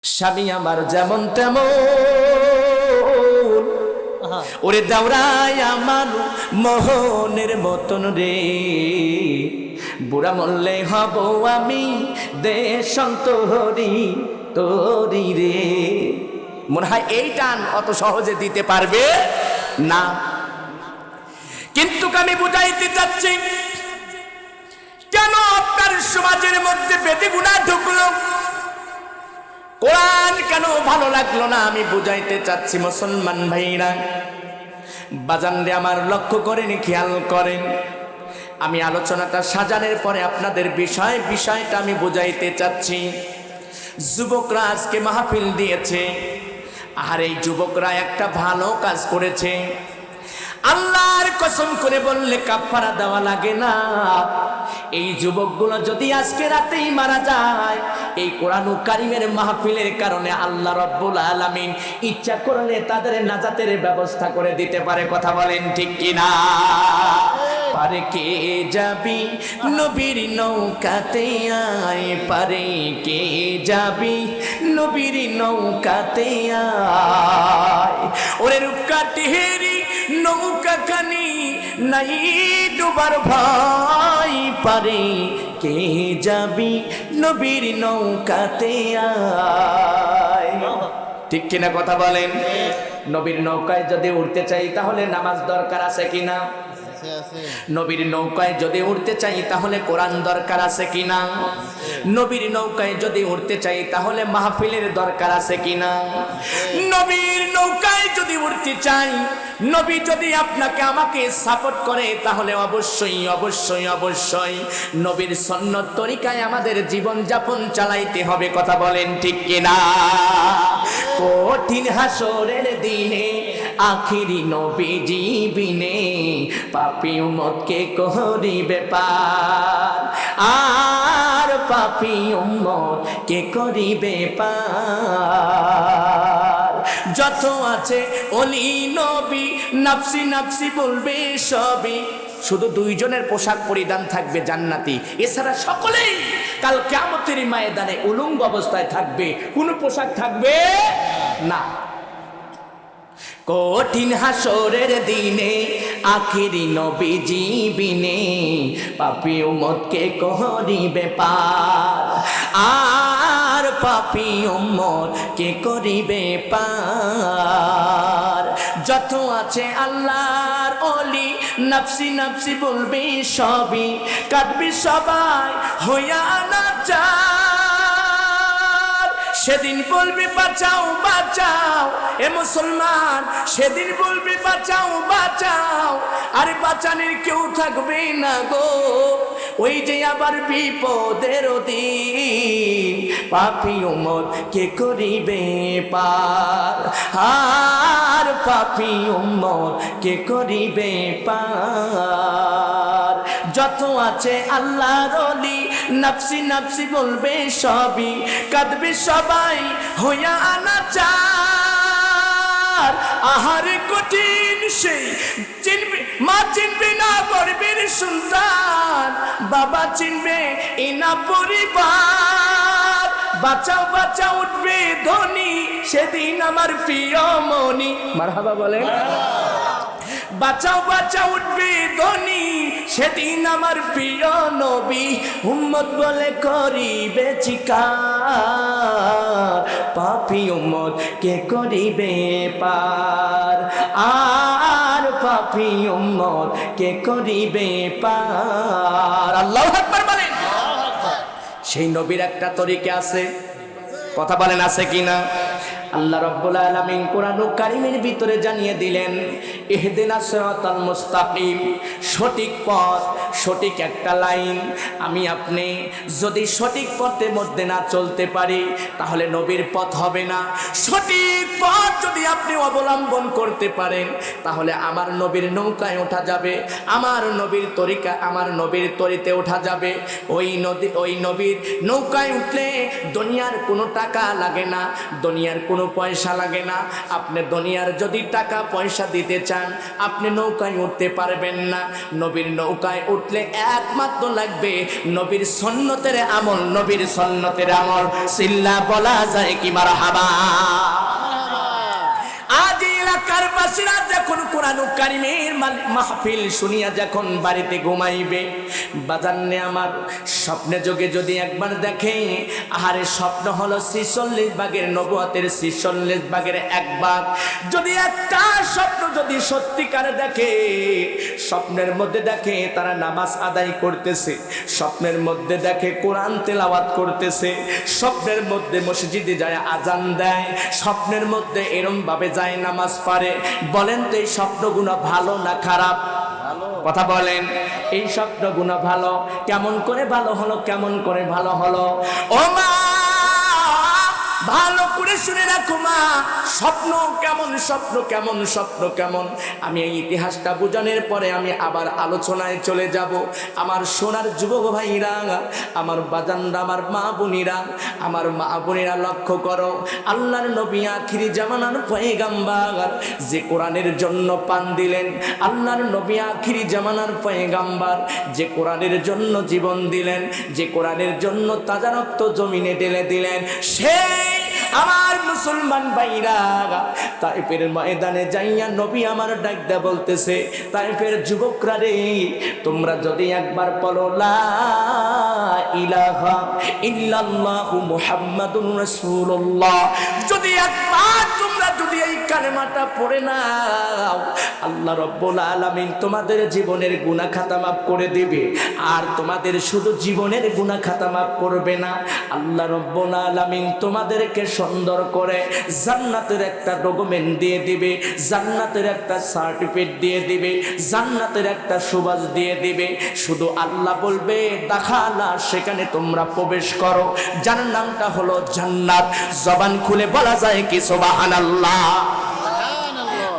স্বামী আমার যেমন তেমন, ওরে দাওরাই আমার মোহনের মতন রে। বুড়া মরলে হব আমি দেশান্তরি তোরি রে। মনে হয় এই টান অত সহজে দিতে পারবে না, কিন্তু আমি বুঝাইতে চাচ্ছি কেন আপনার সমাজের মধ্যে বেদে গুনাহ ঢুকলো, কোরআন কেন ভালো লাগলো না। আমি বুঝাইতে চাচ্ছি মুসলমান ভাইরা, বাজান রে আমার লক্ষ্য করেন, খেয়াল করেন। আমি আলোচনাটা সাজানোর পরে আপনাদের বিষয়টা আমি বুঝাইতে চাচ্ছি। যুবকরা আজকে মাহফিল দিয়েছে, আর এই যুবকরা একটা ভালো কাজ করেছে। আল্লাহর কসম করে বললে কাফারা দেওয়া লাগে না। এই যুবকগুলো যদি আজকে রাতেই মারা যায়, এই কোরআন কারীমের মাহফিলের কারণে আল্লাহ রাব্বুল আলামিন ইচ্ছা করলে তাদের নাজাতের ব্যবস্থা করে দিতে পারে। কথা বলেন ঠিক কিনা? পারে কে যাবি নবীর নৌকাতে আয়, পারে কে যাবি নবীর নৌকাতে আয়। ওরে রূপকাঠিরি নৌকা খানি নাই ডুবার ভয়, পারে কে যাবি নবীর নৌকাতে আয়। ঠিক কিনা কথা বলেন? নবীর নৌকায় যদি উঠতে চাই তাহলে নামাজ দরকার আছে কিনা? নবীর নৌকায় যদি উঠতে চাই তাহলে কোরআন দরকার আছে কিনা? নবীর নৌকায় যদি উঠতে চাই তাহলে মাহফিলের দরকার আছে কিনা? নবীর নৌকায় যদি উঠতে চাই, নবী যদি আপনাকে আমাকে সাপোর্ট করে, তাহলে অবশ্যই অবশ্যই অবশ্যই নবীর সুন্নত তরিকায় আমাদের জীবন যাপন চালাইতে হবে। কথা বলেন ঠিক কিনা? কঠিন হাসরের দিনে আখিরি নবীজি বিনে পাপী উম্মতকে করিবে পার, আর পাপী উম্মতকে করিবে পার। যত আছে অলি নবী নাফসি নাফসি বলবে সবই, শুধু দুইজনের পোশাক পরিধান থাকবে জান্নাতি, এছাড়া সকলেই কাল কিয়ামতের ময়দানে উলঙ্গ অবস্থায় থাকবে, কোনো পোশাক থাকবে না। কঠিন হাসরের দিনে আখিরি নবীজি বিনে পাপী উম্মতকে করিবে পার, আর পাপী উম্মতকে করিবে পার। যত আছে আল্লাহর ওলি নাফসি নাফসি বলবে সবই, কাঁদবে সবাই হইয়া নাচার। সেদিন বলবে বাঁচাও বাঁচাও এ মুসলমান, সেদিন বলবে বাঁচাও বাঁচাও, আরে বাঁচানোর কেউ থাকবে না গো। ওই যে আবার বিপদের দিন পাপী উম্মত কে করিবে পার, আর পাপী উম্মত কে করিবে পার। যত আছে আল্লাহর ওলি নাফসি নাফসি বলবে সবই, কাঁদবে সবাই হইয়া নাচার। আহারে কঠিন সেই চিনবে মা, চিনবে না গর্বের সন্তান, বাবা চিনবে ইনা পরিবার। বাঁচাও বাঁচাও উঠবে ধ্বনি সেদিন আমার প্রিয় মনি, মারহাবা বলেন। বাঁচাও বাঁচাও উঠবে ধ্বনি সেদিন আমার প্রিয় নবী, উম্মত বলে করিবে চিৎকার, পাপী উম্মত কে করিবে পার, আর পাপী উম্মত কে করিবে পার। আল্লাহু আকবার বলেন। সেই নবীর একটা তরিকা আছে, কথা বলেন আছে কিনা? আল্লাহ রাব্বুল আলামিন কোরআন কারীমের ভিতরে জানিয়ে দিলেন, ইহদিনাস সিরাতাল মুস্তাকিম, সঠিক পথ, সঠিক একটা লাইন। আমি আপনি যদি সঠিক পথের মধ্যে না চলতে পারি তাহলে নবীর পথ হবে না। সঠিক পথ যদি আপনি অবলম্বন করতে পারেন তাহলে আমার নবীর নৌকায় ওঠা যাবে, আমার নবীর তরিকা, আমার নবীর তরিতে ওঠা যাবে। ওই নবীর নৌকায় উঠলে দুনিয়ার কোনো টাকা লাগে না, দুনিয়ার কোনো কোনো পয়সা লাগে না। আপনি দুনিয়ার যদি টাকা পয়সা দিতে চান, আপনি নৌকায় উঠতে পারবেন না। নবীর নৌকায় উঠলে একমাত্র লাগবে নবীর সুন্নতের আমল, নবীর সুন্নতের আমল। সিল্লা বলা যায় কি মারহাবা। আজ এলাকার বাসীরা যখন কোরআন কারীমের মাহফিল শুনিয়া যখন বাড়িতে ঘুমাইবে, বাজান্নে আমার স্বপ্নে যোগে যদি একবার দেখে, আহারে স্বপ্ন হলো 46 ভাগের নবুয়তের 46 ভাগের এক ভাগ। যদি একটা স্বপ্ন যদি সত্যিকার দেখে, স্বপ্নের মধ্যে দেখে তারা নামাজ আদায় করতেছে, স্বপ্নের মধ্যে দেখে কোরআন তেলাওয়াত করতেছে, স্বপ্নের মধ্যে মসজিদে যায় আজান দেয়, স্বপ্নের মধ্যে এরম ভাবে যায় নামাজ পড়ে, বলেন তো এই স্বপ্নগুলো ভালো না খারাপ? কথা বলেন, এই স্বপ্নগুলো ভালো? কেমন করে ভালো হলো, কেমন করে ভালো হলো? ও মা, ভালো করে শুনে রাখো মা, স্বপ্ন কেমন, স্বপ্ন কেমন, স্বপ্ন কেমন। আমি এই ইতিহাসটা বোঝানোর পরে আমি আবার আলোচনায় চলে যাব। আমার সোনার যুবক ভাইরা, আমার বাজানরা, আমার মা বোনেরা, আমার মা বোনেরা লক্ষ্য করো, আল্লাহর নবী আখিরি জামানার পয়গাম্বার, যে কোরআনের জন্য পান দিলেন, আল্লাহর নবী আখিরি জামানার পয়গাম্বার, যে কোরআনের জন্য জীবন দিলেন, যে কোরআনের জন্য তাজা রক্ত জমিনে ঢেলে দিলেন, সেই আমার মুসলমান ভাইরা তাইফের ময়দানে যাইয়া নবী আমার ডাকদা বলতেছে, তাইফের যুবকরা রে, তোমরা যদি একবার বলো লা ইলাহা ইল্লাল্লাহু মুহাম্মাদুর রাসূলুল্লাহ, যদি একবার তোমরা যদি এই কালেমাটা পড়ে নাও, আল্লাহ রাব্বুল আলামিন তোমাদের জীবনের গুনাহ খাতা মাফ করে দিবে। আর তোমাদের শুধু জীবনের গুনাহ খাতা মাফ করবে না, আল্লাহ রাব্বুল আলামিন তোমাদেরকে সুন্দর করে জান্নাতের একটা ডকুমেন্ট দিয়ে দিবে, জান্নাতের একটা সার্টিফিকেট দিয়ে দিবে, জান্নাতের একটা সুবাস দিয়ে দিবে। শুধু আল্লাহ বলবে দাখালা, সেখানে তোমরা প্রবেশ করো। যার নামটা হলো জান্নাত। জবান খুলে বলা যায় কি সুবহানাল্লাহ।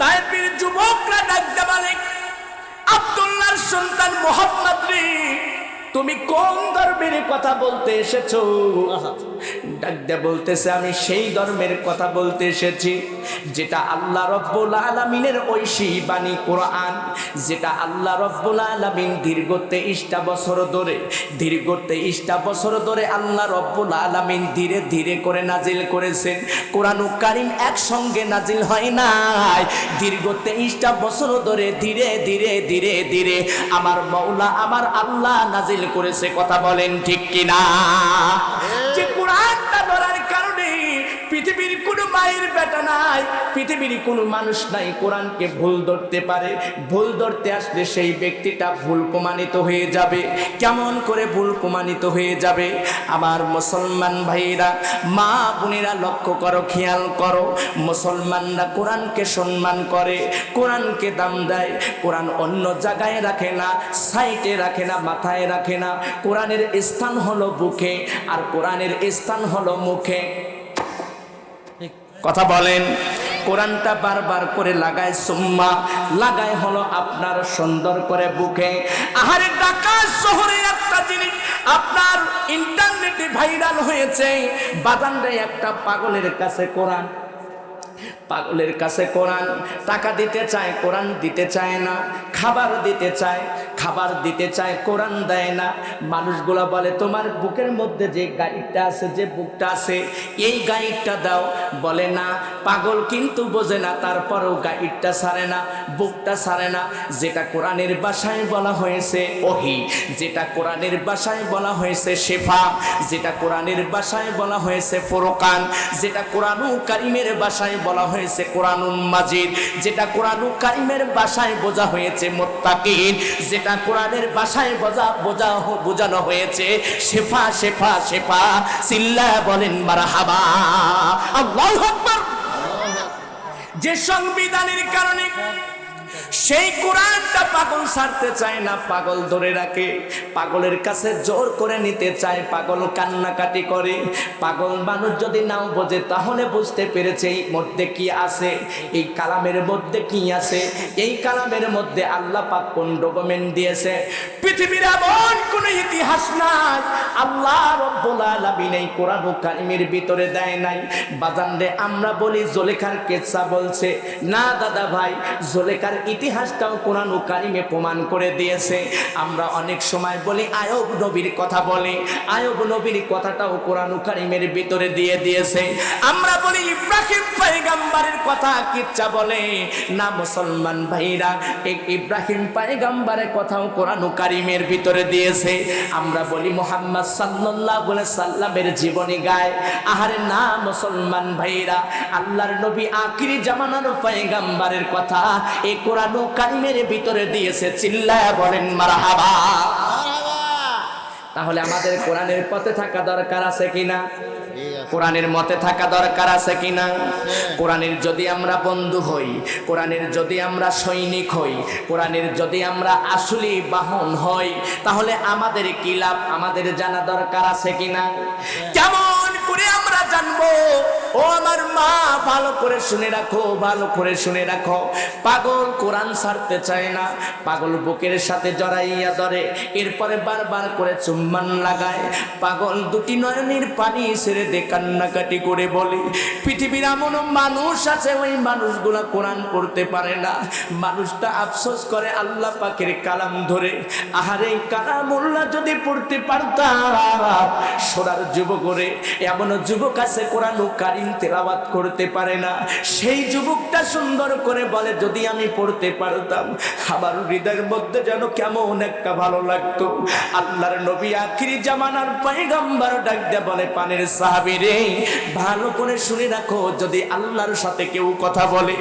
তাইফের যুবকরা ডাকতে বলে, আব্দুল্লাহর সন্তান মুহাম্মদ রে, তুমি কোন ধর্মের কথা বলতে এসেছো? ডাকতে বলতেছে, আমি সেই ধর্মের কথা বলতে এসেছি যেটা আল্লাহ রাব্বুল আলামিনের ঐশী বাণী কোরআন, যেটা আল্লাহ রাব্বুল আলামিন দীর্ঘ 23টা বছর ধরে, দীর্ঘ 23টা বছর ধরে আল্লাহ রাব্বুল আলামিন ধীরে ধীরে করে নাজিল করেছেন। কোরআনুল কারীম একসঙ্গে নাজিল হয় নাই, দীর্ঘ 23টা বছর ধরে ধীরে ধীরে ধীরে ধীরে আমার মাওলা, আমার আল্লাহ নাজিল করেছে। কথা বলেন ঠিক কিনা? যে কোরআনটা ধরার কারণে পৃথিবীর কোনো মায়ের বেটা নাই, পৃথিবীর কোনো মানুষ নাই কোরআনকে ভুল ধরতে পারে। ভুল ধরতে আসলে সেই ব্যক্তিটা ভুল প্রমাণিত হয়ে যাবে। কেমন করে ভুল প্রমাণিত হয়ে যাবে? আমার মুসলমান ভাইরা, মা বোনেরা লক্ষ্য করো, খেয়াল করো, মুসলমানরা কোরআনকে সম্মান করে, কোরআনকে দাম দেয়। কোরআন অন্য জায়গায় রাখে না, সাইটে রাখে না, মাথায় রাখে না। কোরআনের স্থান হলো বুকে, আর কোরআনের স্থান হলো মুখে। কথা বলেন, কোরআনটা বারবার করে লাগায়, সুম্মা লাগায় হলো আপনার সুন্দর করে বুকে। আহারে ঢাকা শহরে একটা জিনিস আপনার ইন্টারনেটে ভাইরাল হয়েছে, বাজানরে একটা পাগলের কাছে কোরআন, পাগলের কাছে কোরআন, টাকা দিতে চায়, কোরআন দিতে চায় না, খাবার দিতে চায়, খাবার দিতে চায়, কোরআন দেয় না। মানুষগুলা বলে তোমার বুকের মধ্যে যে গাইডটা আছে, যে বুকটা আছে, এই গাইডটা দাও। বলে না, পাগল কিন্তু বোঝে না, তারপরেও গাইডটা ছাড়ে না, বুকটা ছাড়ে না। যেটা কোরআনের ভাষায় বলা হয়েছে ওহী, যেটা কোরআনের ভাষায় বলা হয়েছে শেফা, যেটা কোরআনের ভাষায় বলা হয়েছে ফুরকান, যেটা কোরআনুল কারীমের ভাষায় বলা হয়েছে কোরআনুল মাজিদ, যেটা কোরআনুল কারীমের ভাষায় বোঝা হয়েছে মুত্তাকিন, যেটা কোরআনের ভাষায় বোঝানো হয়েছে শেফা, শেফা, শেফা। সিল্লা বলেন মারহাবা, আল্লাহু আকবার। যে সংবিধানের কারণে সেই কোরআনটা পাগল ছাড়তে চায় না, পাগল ধরে রাখে, পাগলের কাছে জোর করে নিতে চায়, পাগল কান্নাকাটি করে। পাগল মানুষ যদি নাও বোঝে তাহলে বুঝতে পেরেছে এই মধ্যে কি আছে, এই কালামের মধ্যে কি আছে। এই কালামের মধ্যে আল্লাহ পাক কোন ডকুমেন্ট দিয়েছে, পৃথিবীর এমন কোন ইতিহাস নাই আল্লাহ রাব্বুল আলামিন এই কোরআন কারীমের ভিতরে দেয় নাই। বাজান রে, আমরা বলি জুলেখার কিসসা বলছে, না দাদা ভাই, জুলেখার ইতিহাসটাও কোরআন কারীমে প্রমাণ করে দিয়েছে। আমরা অনেক সময় বলি আয়ব নবীর কথা বলে, আয়ব নবীর কথাটাও কোরআন কারীমের ভিতরে দিয়ে দিয়েছে। আমরা বলি ইব্রাহিম পয়গম্বরের কথা কিচ্ছা বলে না মুসলমান ভাইরা, এক ইব্রাহিম পয়গম্বরের কথাও কোরআন কারীমের ভিতরে দিয়েছে। আমরা বলি মুহাম্মদ সাল্লাল্লাহু আলাইহি সাল্লামের জীবনী গায়, আহারে না মুসলমান ভাইরা, আল্লাহর নবী আখিরি জামানার পয়গম্বরের কথা এই কোরআন কারীমের ভিতরে দিয়েছে। চিল্লায়া বলেন মারহাবা। তাহলে আমাদের কোরআনের পথে থাকা দরকার আছে কিনা? কোরআনের মতে থাকা দরকার আছে কিনা? কোরআনের যদি আমরা বন্ধু হই, কোরআনের যদি আমরা সৈনিক হই, কোরআনের যদি আমরা আসলি বাহন হই, তাহলে আমাদের কি লাভ আমাদের জানা দরকার আছে কিনা? কেমন করে আমরা জানবো? ও আমার মা, ভালো করে শুনে রাখো, ভালো করে শুনে রাখো। পাগল কোরআন ছাড়তে চায় না, পাগল বুকের সাথে জড়াইয়া ধরে, এরপরে বারবার করে চুম্বন লাগায়। পাগল দুটি নয়নের পানি ছেড়ে দে কান্নাকাটি করে বলে, পৃথিবীর এমন মানুষ আছে ওই মানুষগুলা কোরআন পড়তে পারে না। মানুষটা আফসোস করে আল্লাহ পাকের কালাম ধরে, আহারে কালামুল্লাহ যদি পড়তে পারতাম। সোনার যুবক রে, এমন যুবক আছে কোরআন কারীম তেলাওয়াত করতে পারে না। সেই যুবকটা সুন্দর করে বলে, যদি আমি পড়তে পারতাম আমার হৃদয়ের মধ্যে যেন কেমন একটা ভালো লাগতো। আল্লাহর নবী আখিরি জামানার পয়গম্বর ডাক দিয়ে বলে, পানের সাহাবী রে, ভালো করে শুনে রাখো, যদি আল্লাহর সাথে কেউ কথা বলে,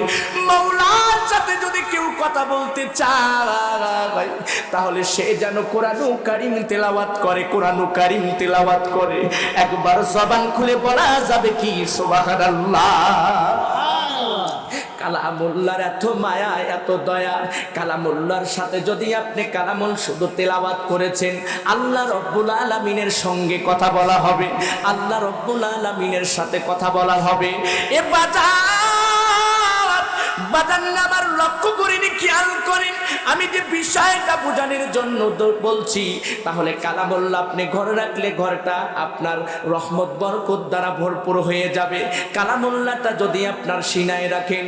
মাওলার সাথে যদি কেউ কথা বলতে চায়, তাহলে সে যেন কোরআন কারীম তেলাওয়াত করে, কোরআন কারীম তেলাওয়াত করে। একবার জবান খুলে বলা যাবে কি সুবহানাল্লাহ। কালামুল্লাহর এত মায়া, এত দয়া। কালামুল্লাহর সাথে যদি আপনি কালামুল শুধু তেলাওয়াত করেছেন, আল্লাহ রব্বুল আলামিনের সঙ্গে কথা বলা হবে, আল্লাহ রব্বুল আলামিনের সাথে কথা বলা হবে। এ বাজান আমার লক্ষ্য করিনি, খেয়াল করেন, আমি যে বিষয়টা বোঝানোর জন্য বলছি। তাহলে কালামুল্লাহ আপনি ঘরে রাখলে ঘরটা আপনার রহমত বরকত দ্বারা ভরপুর হয়ে যাবে। কালামুল্লাহটা যদি আপনার সিনায় রাখেন,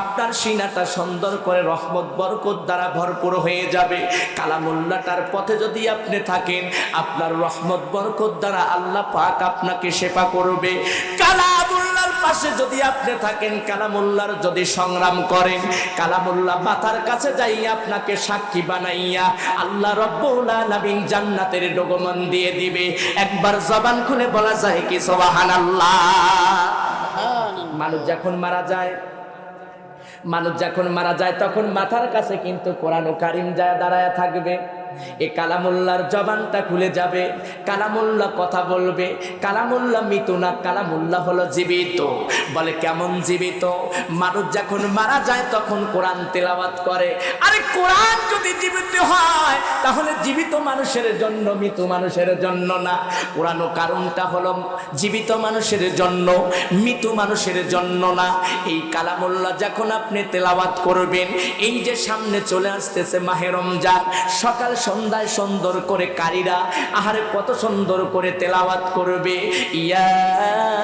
আপনার সিনাটা সুন্দর করে রহমত বরকত দ্বারা ভরপুর হয়ে যাবে। কালামুল্লাহটার পথে যদি আপনি থাকেন, আপনার রহমত বরকত দ্বারা আল্লাহ পাক আপনাকে সেবা করবে। কালামুল্লাহর পাশে যদি আপনি থাকেন, কালামুল্লাহর যদি সংগ্রাম করেন, কালামুল্লাহ মাথার কাছে যাইয়া আপনাকে সাক্ষী বানাইয়া আল্লাহ রব্বুল আলামিন জান্নাতের ডগমন দিয়ে দিবে। একবার জবান খুলে বলা যায় কি সুবহানাল্লাহ। মানুষ যখন মারা যায় তখন মাথার কাছে কিন্তু কোরআন কারীম যায় দাঁড়ায় থাকবে। এই কালামুল্লাহর জবানটা খুলে যাবে, কালামুল্লাহ কথা বলবে। কালামুল্লাহ মৃত না, কালামুল্লাহ হলো জীবিত। বলে কেমন জীবিত? মানুষ যখন মারা যায় তখন কোরআন তেলাওয়াত করে। আরে কোরআন যদি জীবিত হয় তাহলে জীবিত মানুষের জন্য, মৃত মানুষের জন্য না। কোরআন কারণটা হলো জীবিত মানুষের জন্য, মৃত মানুষের জন্য না। এই কালামুল্লাহ যখন আপনি তেলাওয়াত করবেন, এই যে সামনে চলে আসতেছে মাহে রমজান, সকাল সন্ধ্যায় সুন্দর করে কারীরা আহারে কত সুন্দর করে তেলাওয়াত করবে, ইয়াসিন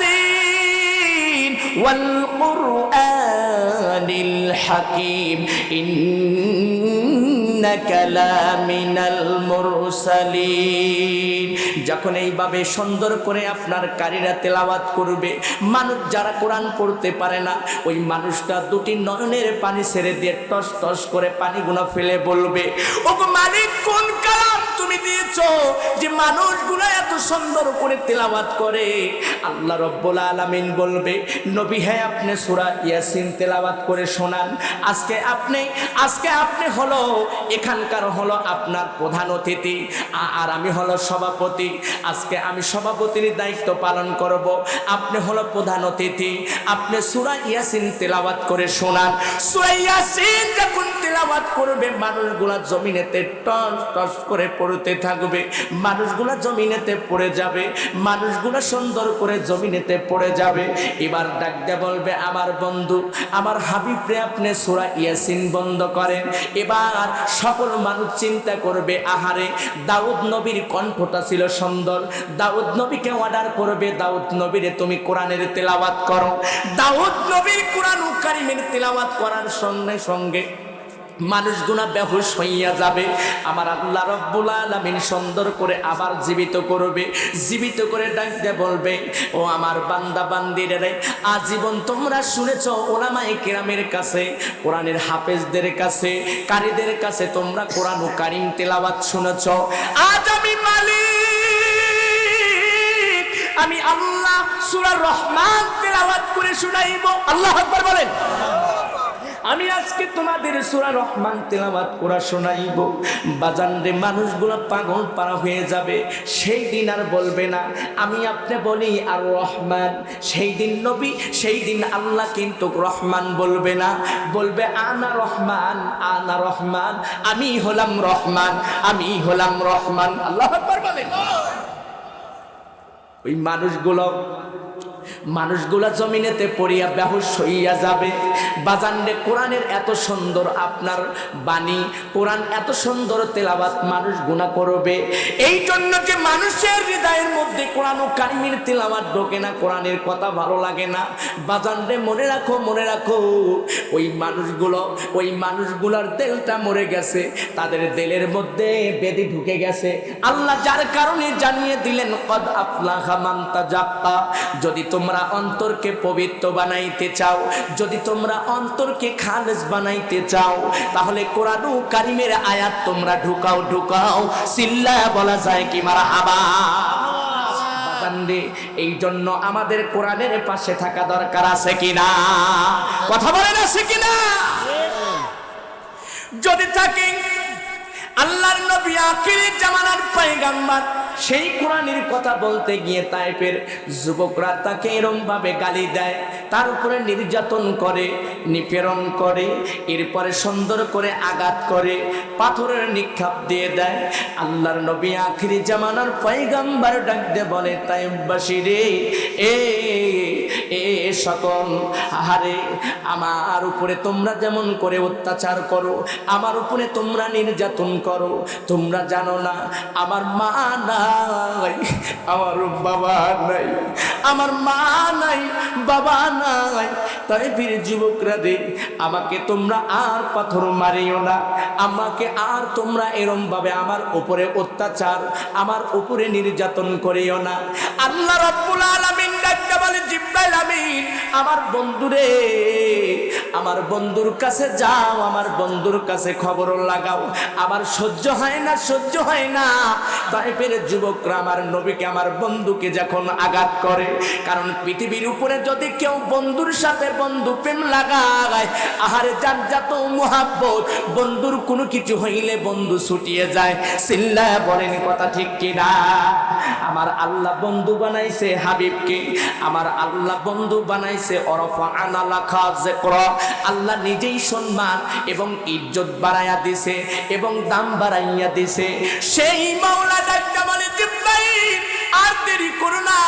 ইয়াসিন ওয়াল কুরআনিল হাকীম ইন্নাকা লামিনাল মুরসালিন। যখন এইভাবে সুন্দর করে আপনার কারীরা তেলাওয়াত করবে, মানুষ যারা কোরআন পড়তে পারে না, ওই মানুষটা দুটি নয়নের পানি ছেড়ে দিয়ে টস টস করে পানিগুলো ফেলে বলবে, ওগো মালিক, কোন কালাম তুমি দিয়েছো যে মানুষগুলো এত সুন্দর করে তেলাওয়াত করে, আল্লাহ রাব্বুল আলামিন বলবে নবী হ্যাঁ আপনি সূরা ইয়াসিন তেলাওয়াত করে শোনান। আজকে আপনি হলো এখানকার হলো আপনার প্রধান অতিথি, আর আমি হলো সভাপতি। আজকে আমি সভাপতির দায়িত্ব পালন করব, আপনি হলো প্রধান অতিথি। আপনি সূরা ইয়াসিন তেলাওয়াত করে শোনান। সূরা ইয়াসিন যখন তেলাওয়াত করবে মানুষগুলা জমিনেতে টস টস করে পড়তে থাকবে, মানুষগুলা জমিনেতে পড়ে যাবে, মানুষগুলা সুন্দর করে জমিনেতে পড়ে যাবে। এবার ডাক দিয়ে বলবে আমার বন্ধু আমার হাবিব রে আপনি সূরা ইয়াসিন বন্ধ করেন। এবার সকল মানুষ চিন্তা করবে আহারে দাউদ নবীর কণ্ঠটা ছিল সুন্দর, দাউদ নবীকে অর্ডার করবে দাউদ নবীরে তুমি কোরআনের তেলাওয়াত করো। দাউদ নবীর কোরআন কারীমের তেলাওয়াত করার সঙ্গে সঙ্গে মানুষগুনা বেহুশ হইয়া যাবে। আমার আল্লাহ রাব্বুল আলামিন সুন্দর করে আবার জীবিত করবে, জীবিত করে ডাক দিয়ে বলবে ও আমার বান্দা বান্দিরে আজীবন তোমরা শুনেছ উলামায়ে কেরামের কাছে, কোরআনের হাফেজদের কাছে, কারীদের কাছে তোমরা কোরআন ও কারীম তেলাওয়াত শুনেছ। আজ আমি মালিক, আমি আল্লাহ সূরা রহমান তেলাওয়াত করে শুনাইব। আল্লাহু আকবার বলেন। আমি আজকে তোমাদের সূরা রহমান তেলাওয়াত করা শোনাইব। বাজান রে মানুষগুলো পাগল পারা হয়ে যাবে। সেই দিন আর বলবে না আমি আপনি বলি আর রহমান, সেই দিন নবী সেই দিন আল্লাহ কিন্তু রহমান বলবে না, বলবে আনা রহমান, আনা রহমান, আমি হলাম রহমান, আমি হলাম রহমান। আল্লাহু আকবার বলেন। ওই মানুষগুলা জমিনেতে পড়িয়া বেহুশ হইয়া যাবে। বাজানরে কোরআনের এত সুন্দর আপনার বাণী, কোরআন এত সুন্দর তেলাওয়াত মানুষ গুনাহ করবে। এই জন্য যে মানুষের হৃদয়ের মধ্যে কোরআন ও কারীমের তেলাওয়াত ঢোকে না, কোরআনের কথা ভালো লাগে না। বাজানরে মনে রাখো, মনে রাখো ওই মানুষগুলার দিলটা মরে গেছে, তাদের দিলের মধ্যে বেদি ঢুকে গেছে। আল্লাহ যার কারণে জানিয়ে দিলেন কদ আফলাহা মান তাযাক্কা। যদি তোমরা অন্তরকে পবিত্র বানাইতে চাও, যদি তোমরা অন্তরকে খালেস বানাইতে চাও, তাহলে কোরআন ও কারীমের আয়াত তোমরা ঢুকাও। সিল্লা বলা যায় কি মারহাবা। এই জন্য আমাদের কোরআনের পাশে থাকা দরকার আছে কিনা? কথা বলেন আছে কিনা? যদি থাকে আল্লাহর নবী আখিরি জামানার পয়গম্বর, সেই কোরআনের কথা বলতে গিয়ে তায়েফের যুবকরা তাকে এরম ভাবে গালি দেয়, তার উপরে নির্যাতন করে, নিপীড়ন করে, এরপরে সুন্দর করে আঘাত করে, পাথরের নিক্ষেপ দিয়ে দেয়। আল্লাহর নবী আখিরি জামানার পয়গম্বর ডাক দিয়ে বলে তায়েফবাসী রে, এ সকল আহারে আমার উপরে তোমরা যেমন করে অত্যাচার করো, আমার উপরে তোমরা নির্যাতন করো, তোমরা জানো না আমার মা নাই, আমার বাবা নাই, আমার মা নাই, বাবা নাই। তাই বীর যুবকরা রে, আমাকে তোমরা আর পাথর মারিও না, আমাকে আর তোমরা এরম ভাবে আমার উপরে অত্যাচার, আমার উপরে নির্যাতন করিও না। আল্লাহ রাব্বুল আলামিন ডাকতে বলে জিবরাইল আমিন আমার বন্ধুরে, আমার বন্ধুর কাছে যাও, আমার বন্ধুর কাছে খবর লাগাও, আমার সহ্য হয় না, সহ্য হয় না। তায়েফের যুবকরা আমার নবীকে, আমার বন্ধুকে যখন আঘাত করে, কারণ পৃথিবীর উপরে যদি কেউ বন্ধুর সাথে বন্ধু প্রেম লাগায়, আহারে যার যত মুহাব্বত, বন্ধুর কোনো কিছু হইলে বন্ধু ছুটিয়ে যায়। সিল্লা বলেন কথা ঠিক কিনা? আমার আল্লাহ বন্ধু বানাইছে হাবিবকে, আমার আল্লাহ বন্ধু বানাইছে অরফা আনালাখা যিকরা। আল্লাহ নিজেই সম্মান এবং ইজ্জত বাড়াইয়া দিছে এবং দাম বাড়াইয়া দিছে। সেই মাওলা ডাকতে বলে জিবরাইল আর দেরি করো না।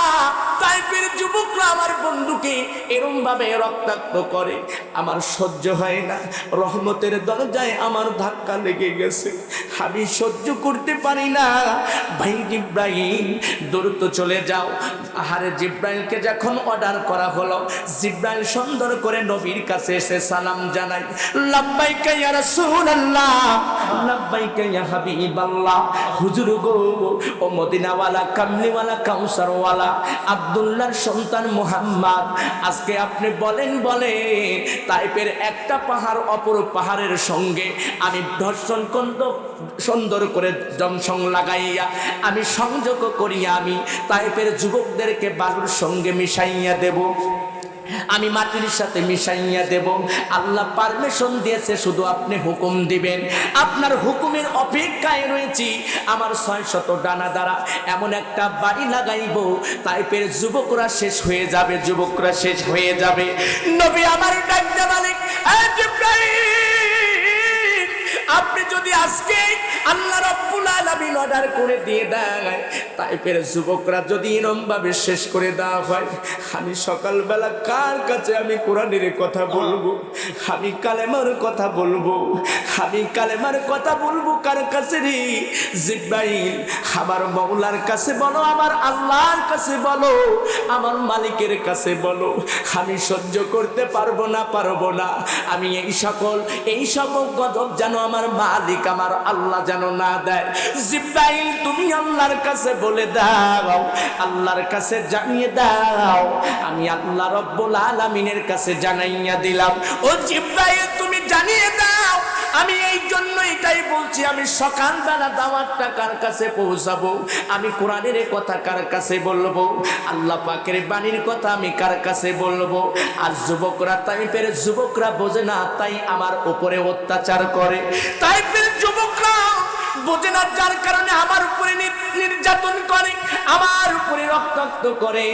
তায়েফের যুবকরা আমার বন্ধুকে এরম ভাবে রক্তাক্ত করে, আমার সহ্য হয় না, রহমতের দরজায় আমার ধাক্কা লেগে গেছে, আমি সহ্য করতে পারি না। ভাই জিবরাইল দ্রুত চলে যাও। আহারে জিবরাইলকে যখন অর্ডার করা হলো, জিবরাইল সুন্দর করে নবীর কাছে এসে সালাম জানাই, লাব্বাইকা ইয়া রাসূলুল্লাহ, লাব্বাইকা ইয়া হাবিবাল্লাহ। হুজুর গো, ও মদিনাওয়ালা কামলি জান্নাতওয়ালা কাউসারওয়ালা আব্দুল্লাহর সন্তান মুহাম্মদ। আজকে আপনি বলেন তাইফের একটা পাহাড় অপর পাহাড়ের সঙ্গে আমি ধর্ষণ কন্দ সুন্দর করে জংশন লাগাইয়া আমি সংযোগ করিয়া আমি তাইফের যুবকদেরকে বালুর সঙ্গে মিশাইয়া দেব, আমি মাটির সাথে মিশাইয়া দেব। আল্লাহ পারমিশন দিয়েছে, শুধু আপনি হুকুম দিবেন। আপনার হুকুমের অপেক্ষায় রয়েছি। আমার 600 ডানা দ্বারা এমন একটা বাড়ি লাগাইব, তাইফের যুবকরা শেষ হয়ে যাবে, যুবকরা শেষ হয়ে যাবে। নবী আমার ডাকতে মালিক, আপনি যদি আজকে আল্লাহ রাব্বুল আলামিন অর্ডার করে দিয়ে দেয়, তাইফের যুবকরা যদি এরমভাবে শেষ করে দেওয়া হয়, আমি সকালবেলা কার কাছে আমি কোরআনের কথা বলবো, আমি কালেমার কথা বলবো, আমি কালেমার কথা বলবো কার কাছে রে? জিব্রাইল, আমার মওলার কাছে বলো, আমার আল্লাহর কাছে বলো, আমার মালিকের কাছে বলো। আমি সহ্য করতে পারবো না। আমি এই সকল গজব যেন আমার মালিক আমার আল্লাহ যেন না দেয়। জিব্রাইল, তুমি আল্লাহর কাছে বলে দাও, আল্লাহর কাছে জানিয়ে দাও। আমি আল্লাহ রব্বুল আলামিনের কাছে জানাইয়া দিলাম। ও জিব্রাইল, তুমি জানিয়ে দাও। আমি এই জন্য এটাই বলছি, আমি সকালবেলা দাওয়াতটা কার কাছে পৌঁছাবো, আমি কোরআনের কথা কার কাছে বলবো, আল্লাহ পাকের বাণীর কথা আমি কার কাছে বলবো। আর যুবকরা, তাইফের যুবকরা বোঝে না, তাই আমার উপরে অত্যাচার করে। তাইফের যুবকরা বোঝে না, যার কারণে আমার উপরে নির্যাতন করে, আমার উপরে রক্তাক্ত করে।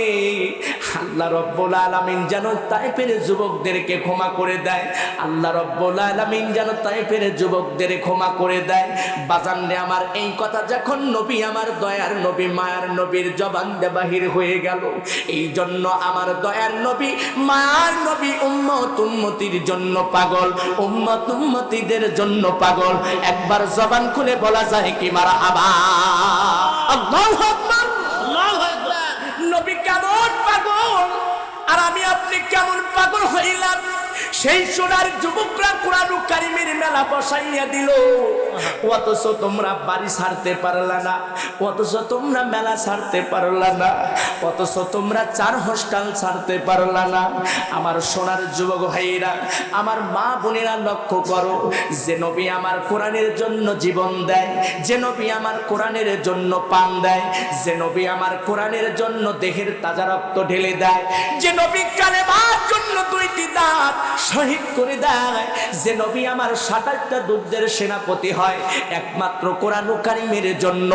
আল্লাহ রব্বুল আলামিন যেন তাইফের যুবকদেরকে ক্ষমা করে দেয়, আল্লাহ রব্বুল আলামিন যেন তাইফের যুবকদের ক্ষমা করে দেয়। বাজান রে আমার, এই কথা যখন নবী, আমার দয়ার নবী, মায়ার নবীর জবান দিয়ে বাহির হয়ে গেল, এই জন্য আমার দয়ার নবী, মায়ার নবী উম্মত উম্মতির জন্য পাগল, উম্মত উম্মতিদের জন্য পাগল। একবার জবান খুলে বলা যায় কি মারহাবা? আল্লাহু আকবার, আল্লাহু আকবার। নবী কেমন পাগল আর আমি আপনি কেমন পাগল হইলাম। সেই সোনার যুবকরা কোরআন কারীমের মেলা বসাইয়া দিল, অথচ তোমরা বাড়ি ছাড়তে পারলা না, অথচ তোমরা মেলা ছাড়তে পারলা না, অথচ তোমরা 4 হোস্টেল ছাড়তে পারলা না। আমার সোনার যুবক ভাইরা, আমার মা বোনেরা, লক্ষ্য করো, যে নবী আমার কোরআনের জন্য জীবন দেয়, যে নবী আমার কোরআনের জন্য পান দেয়, যে নবী আমার কোরআনের জন্য দেহের তাজা রক্ত ঢেলে দেয়, যে নবী কালেমার জন্য 2টি দাঁত শহীদ করে দেয়, যে নবী আমার 27টা দুধের সেনাপতি হয়, একমাত্র কোরআন কারীমের জন্য,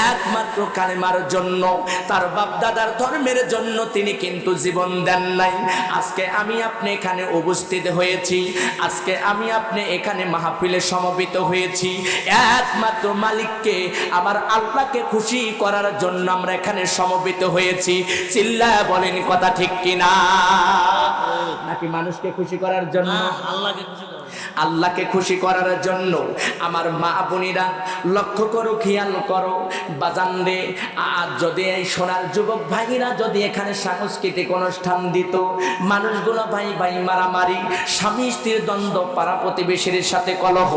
একমাত্র কালেমার জন্য, তার বাপ দাদার ধর্মের জন্য তিনি কিন্তু জীবন দেন নাই। আজকে আমি আপনি এখানে উপস্থিত হয়েছি, আজকে আমি আপনি এখানে মাহফিলে সমবেত হয়েছি, একমাত্র মালিককে, আমার আল্লাহকে খুশি করার জন্য আমরা এখানে সমবেত হয়েছি। চিল্লায়া বলেন কথা ঠিক কিনা? নাকি মানুষকে খুশি করার জন্য? আল্লাহকে খুশি করার জন্য। আমার মা বোনেরা লক্ষ্য করো, খেয়াল করো বাজান রে, আর যদি এই সোনার যুবক ভাইরা যদি এখানে সাংস্কৃতিক অনুষ্ঠান দিত, মানুষগুলো ভাই ভাই মারামারি, স্বামী স্ত্রীর দ্বন্দ্ব, পাড়া প্রতিবেশীর সাথে কলহ,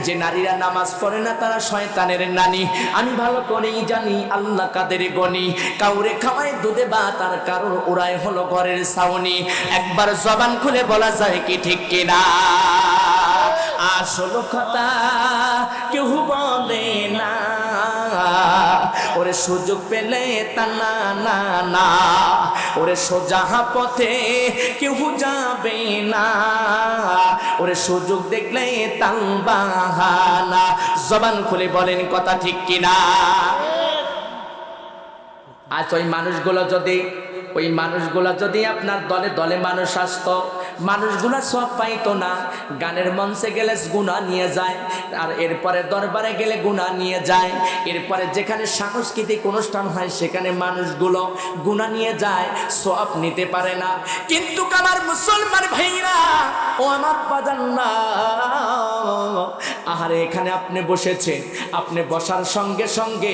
যে নারীরা নামাজ পড়ে না তারা শয়তানের নানি, আমি ভালো করেই জানি আল্লাহ কাদের গনি, কাউরে খাওয়ায় দুধে ভাত আর কারোর ওরাই হলো ঘরের ছাউনি। একবার জবান খুলে বলা যায় কি ঠিক কিনা? আসল কথা কেউ বলে না, ওরে সুযোগ পেলে তা না না না, ওরে সোজা পথে কেউ যাবে না, ওরে সুযোগ দেখলে তাল বাহানা। জবান খুলে বলেন কথা ঠিক কিনা? আজ ওই মানুষগুলো যদি আপনার দলে দলে মানুষ আসতো, মানুষগুলা সব পাইতো না। গানের মঞ্চে গেলে গুনাহ নিয়ে যায়, আর এরপরে দরবারে গেলে গুনাহ নিয়ে যায়, এরপরে যেখানে সাংস্কৃতিক অনুষ্ঠান হয় সেখানে মানুষগুলো গুনাহ নিয়ে যায়, সব নিতে পারে না। কিন্তু আমার মুসলমান ভাইরা, ও আমার বাজান না, আহারে এখানে আপনি বসেছেন, আপনি বসার সঙ্গে সঙ্গে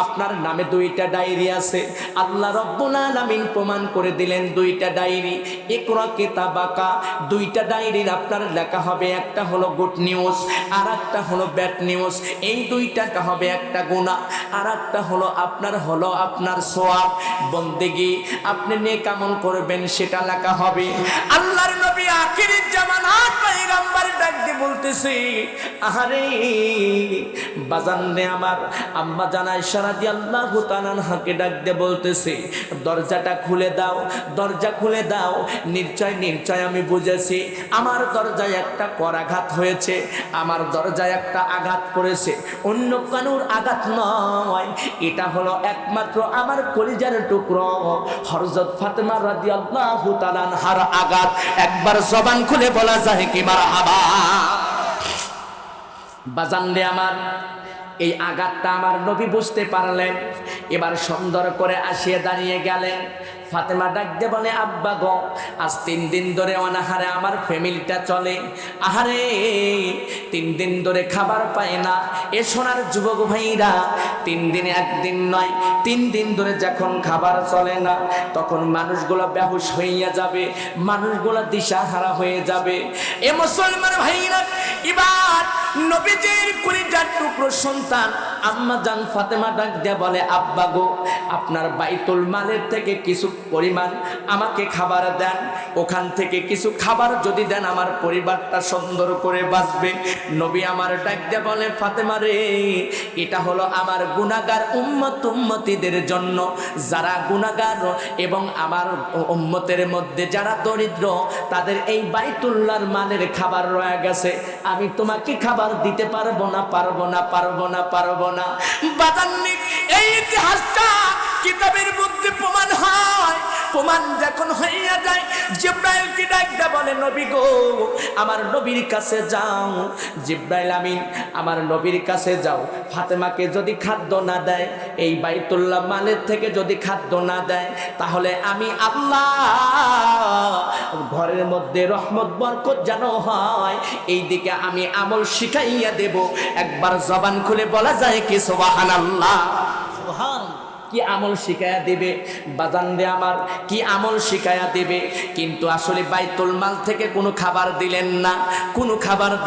আপনার নামে 2টা ডায়েরি আছে। আল্লাহ রব্বুল আলামিন প্রমাণ করে দিলেন 2টা ডায়েরি, ইকরা কিতাবাক পাকা, দুইটা ডায়েরির আপনার লেখা হবে, একটা হলো গুড নিউজ আর একটা হলো ব্যাড নিউজ। এই দুইটা হবে একটা গুনাহ, আর একটা হলো আপনার সওয়াব বন্দেগী, আপনি নেক আমল করবেন সেটা লেখা হবে। আল্লাহর নবী আখিরের জামানার পয়গম্বর ডাক দিয়ে বলতেছে, আহারে বাজান রে আমার, আম্মা জান আয়েশা রাদিয়াল্লাহু তাআলা আনহাকে ডাক দিয়ে বলতেছে, দরজাটা খুলে দাও, দরজা খুলে দাও। নিশ্চয় আমি বুঝেছি আমার দরজায় একটা করাঘাত হয়েছে, আমার দরজায় একটা আঘাত করেছে, অন্য কানুর আঘাত নয়, এটা হলো একমাত্র আমার কলিজার টুকরো হযরত ফাতেমা রাদিয়াল্লাহু তাআলা আনহার আঘাত। একবার জবান খুলে বলা যায় কি মারহাবা। বাজান রে আমার, এই আঘাতটা আমার নবী বুঝতে পারলেন। এবার সুন্দর করে আসিয়ে দাঁড়িয়ে গেলেন। ফাতেমা ডাক দিয়ে বলে, আব্বা গো, আজ 3 দিন ধরে অনাহারে আমার ফ্যামিলিটা চলে। আহারে 3 দিন ধরে খাবার পায় না। এ সোনার যুবক ভাইরা, 3 দিনে 1 দিন নয়, 3 দিন ধরে যখন খাবার চলে না, তখন মানুষগুলো বেহুশ হইয়া যাবে, মানুষগুলো দিশাহারা হয়ে যাবে। এ মুসলমান ভাইরা, এবার নবীজির কলিজার টুকরো সন্তান আম্মা জান ফাতেমা ডাক দিয়ে বলে, আব্বা গো, আপনার বাইতুল মালের থেকে কিছু পরিমাণ আমাকে খাবার দেন, ওখান থেকে কিছু খাবার যদি দেন আমার পরিবারটা সুন্দর করে বাঁচবে। নবী আমার ডাক দিয়ে বলে, ফাতেমা রে, এটা হলো আমার গুনাহগার উম্মতিদের জন্য, যারা গুনাহগার এবং আমার উম্মতের মধ্যে যারা দরিদ্র, তাদের এই বাইতুল্লাহর মালের খাবার রয়ে গেছে, আমি তোমাকে খাবার দিতে পারবো না। বাদান্নিক এই ইতিহাসটা কিতাবের মধ্যে প্রমাণ হয়। প্রমাণ যখন হইয়া যায়, জিবরাইল কি ডাকতে বলে, নবী গো, আমার নবীর কাছে যাও। জিবরাইল আমিন আমার নবীর কাছে যাও, ফাতেমাকে যদি খাদ্য না দেয়, এই বাইতুল্লাহ মালের থেকে যদি খাদ্য না দেয়, তাহলে আমি আল্লাহ ঘরের মধ্যে রহমত বরকত যেন হয়, এই দিকে আমি আমল শিখাইয়া দেব। একবার জবান খুলে বলা যায় কি সুবহানাল্লাহ। কি আমল শিখায়া দেবে বাজান রে আমার, কি আমল শিখায়া দেবে? কিন্তু আসলে বাইতুল মাল থেকে কোনো খাবার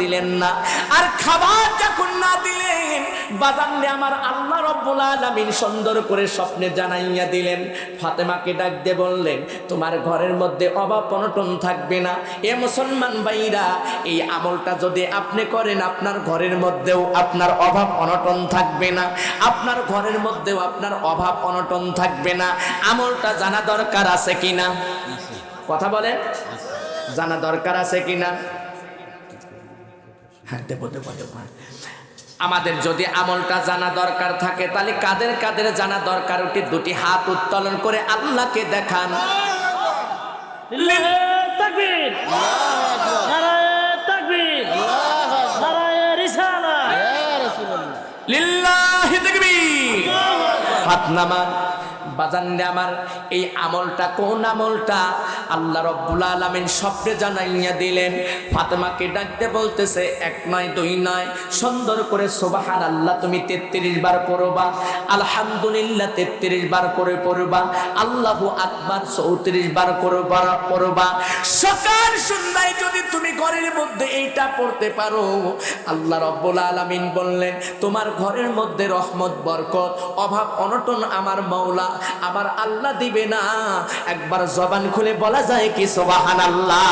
দিলেন না। আর খাবার যখন না দিলেন বাজান রে আমার, আল্লাহ রাব্বুল আলামিন সুন্দর করে স্বপ্নে জানাইয়া দিলেন। ফাতেমাকে ডাক দিয়ে বললেন, তোমার ঘরের মধ্যে অভাব অনটন থাকবে না। এ মুসলমান ভাইরা, এই আমলটা যদি আপনি করেন, আপনার ঘরের মধ্যেও আপনার অভাব অনটন থাকবে না, আপনার ঘরের মধ্যেও আপনার অভাব অনটন থাকবে না। আমলটা জানা দরকার আছে কিনা? কথা বলে, জানা দরকার আছে কিনা? হ্যাঁ, দেব। আমাদের যদি আমলটা জানা দরকার থাকে, তাহলে কাদের জানা দরকার? ওটি 2টি হাত উত্তোলন করে আল্লাহকে দেখান। তাকবীর, নারায়ে তাকবীর, নারায়ে রিসালাত, ইয়া রাসূলুল্লাহ, লিল্লাহি তাকবীর। হাত নামান। বাজানরে আমার, এই আমলটা কোন আমলটা? আল্লাহ রাব্বুল আলামিন স্বপ্নে জানাইয়া দিলেন। ফাতেমাকে ডাকতে বলতেছে, 1 নয় 2 নয়, সুন্দর করে সুবহানাল্লাহ তুমি 33 বার পড়বা, আলহামদুলিল্লাহ 33 বার করে পড়বা, আল্লাহু আকবার 34 বার পড়বা। সকাল সন্ধ্যায় যদি তুমি ঘরের মধ্যে এইটা পড়তে পারো, আল্লাহ রাব্বুল আলামিন বললেন, তোমার ঘরের মধ্যে রহমত বরকত অভাব অনটন আমার মাওলা আমার আল্লাহ দিবে না। একবার জবান খুলে বলা যায় কি সুবহানাল্লাহ।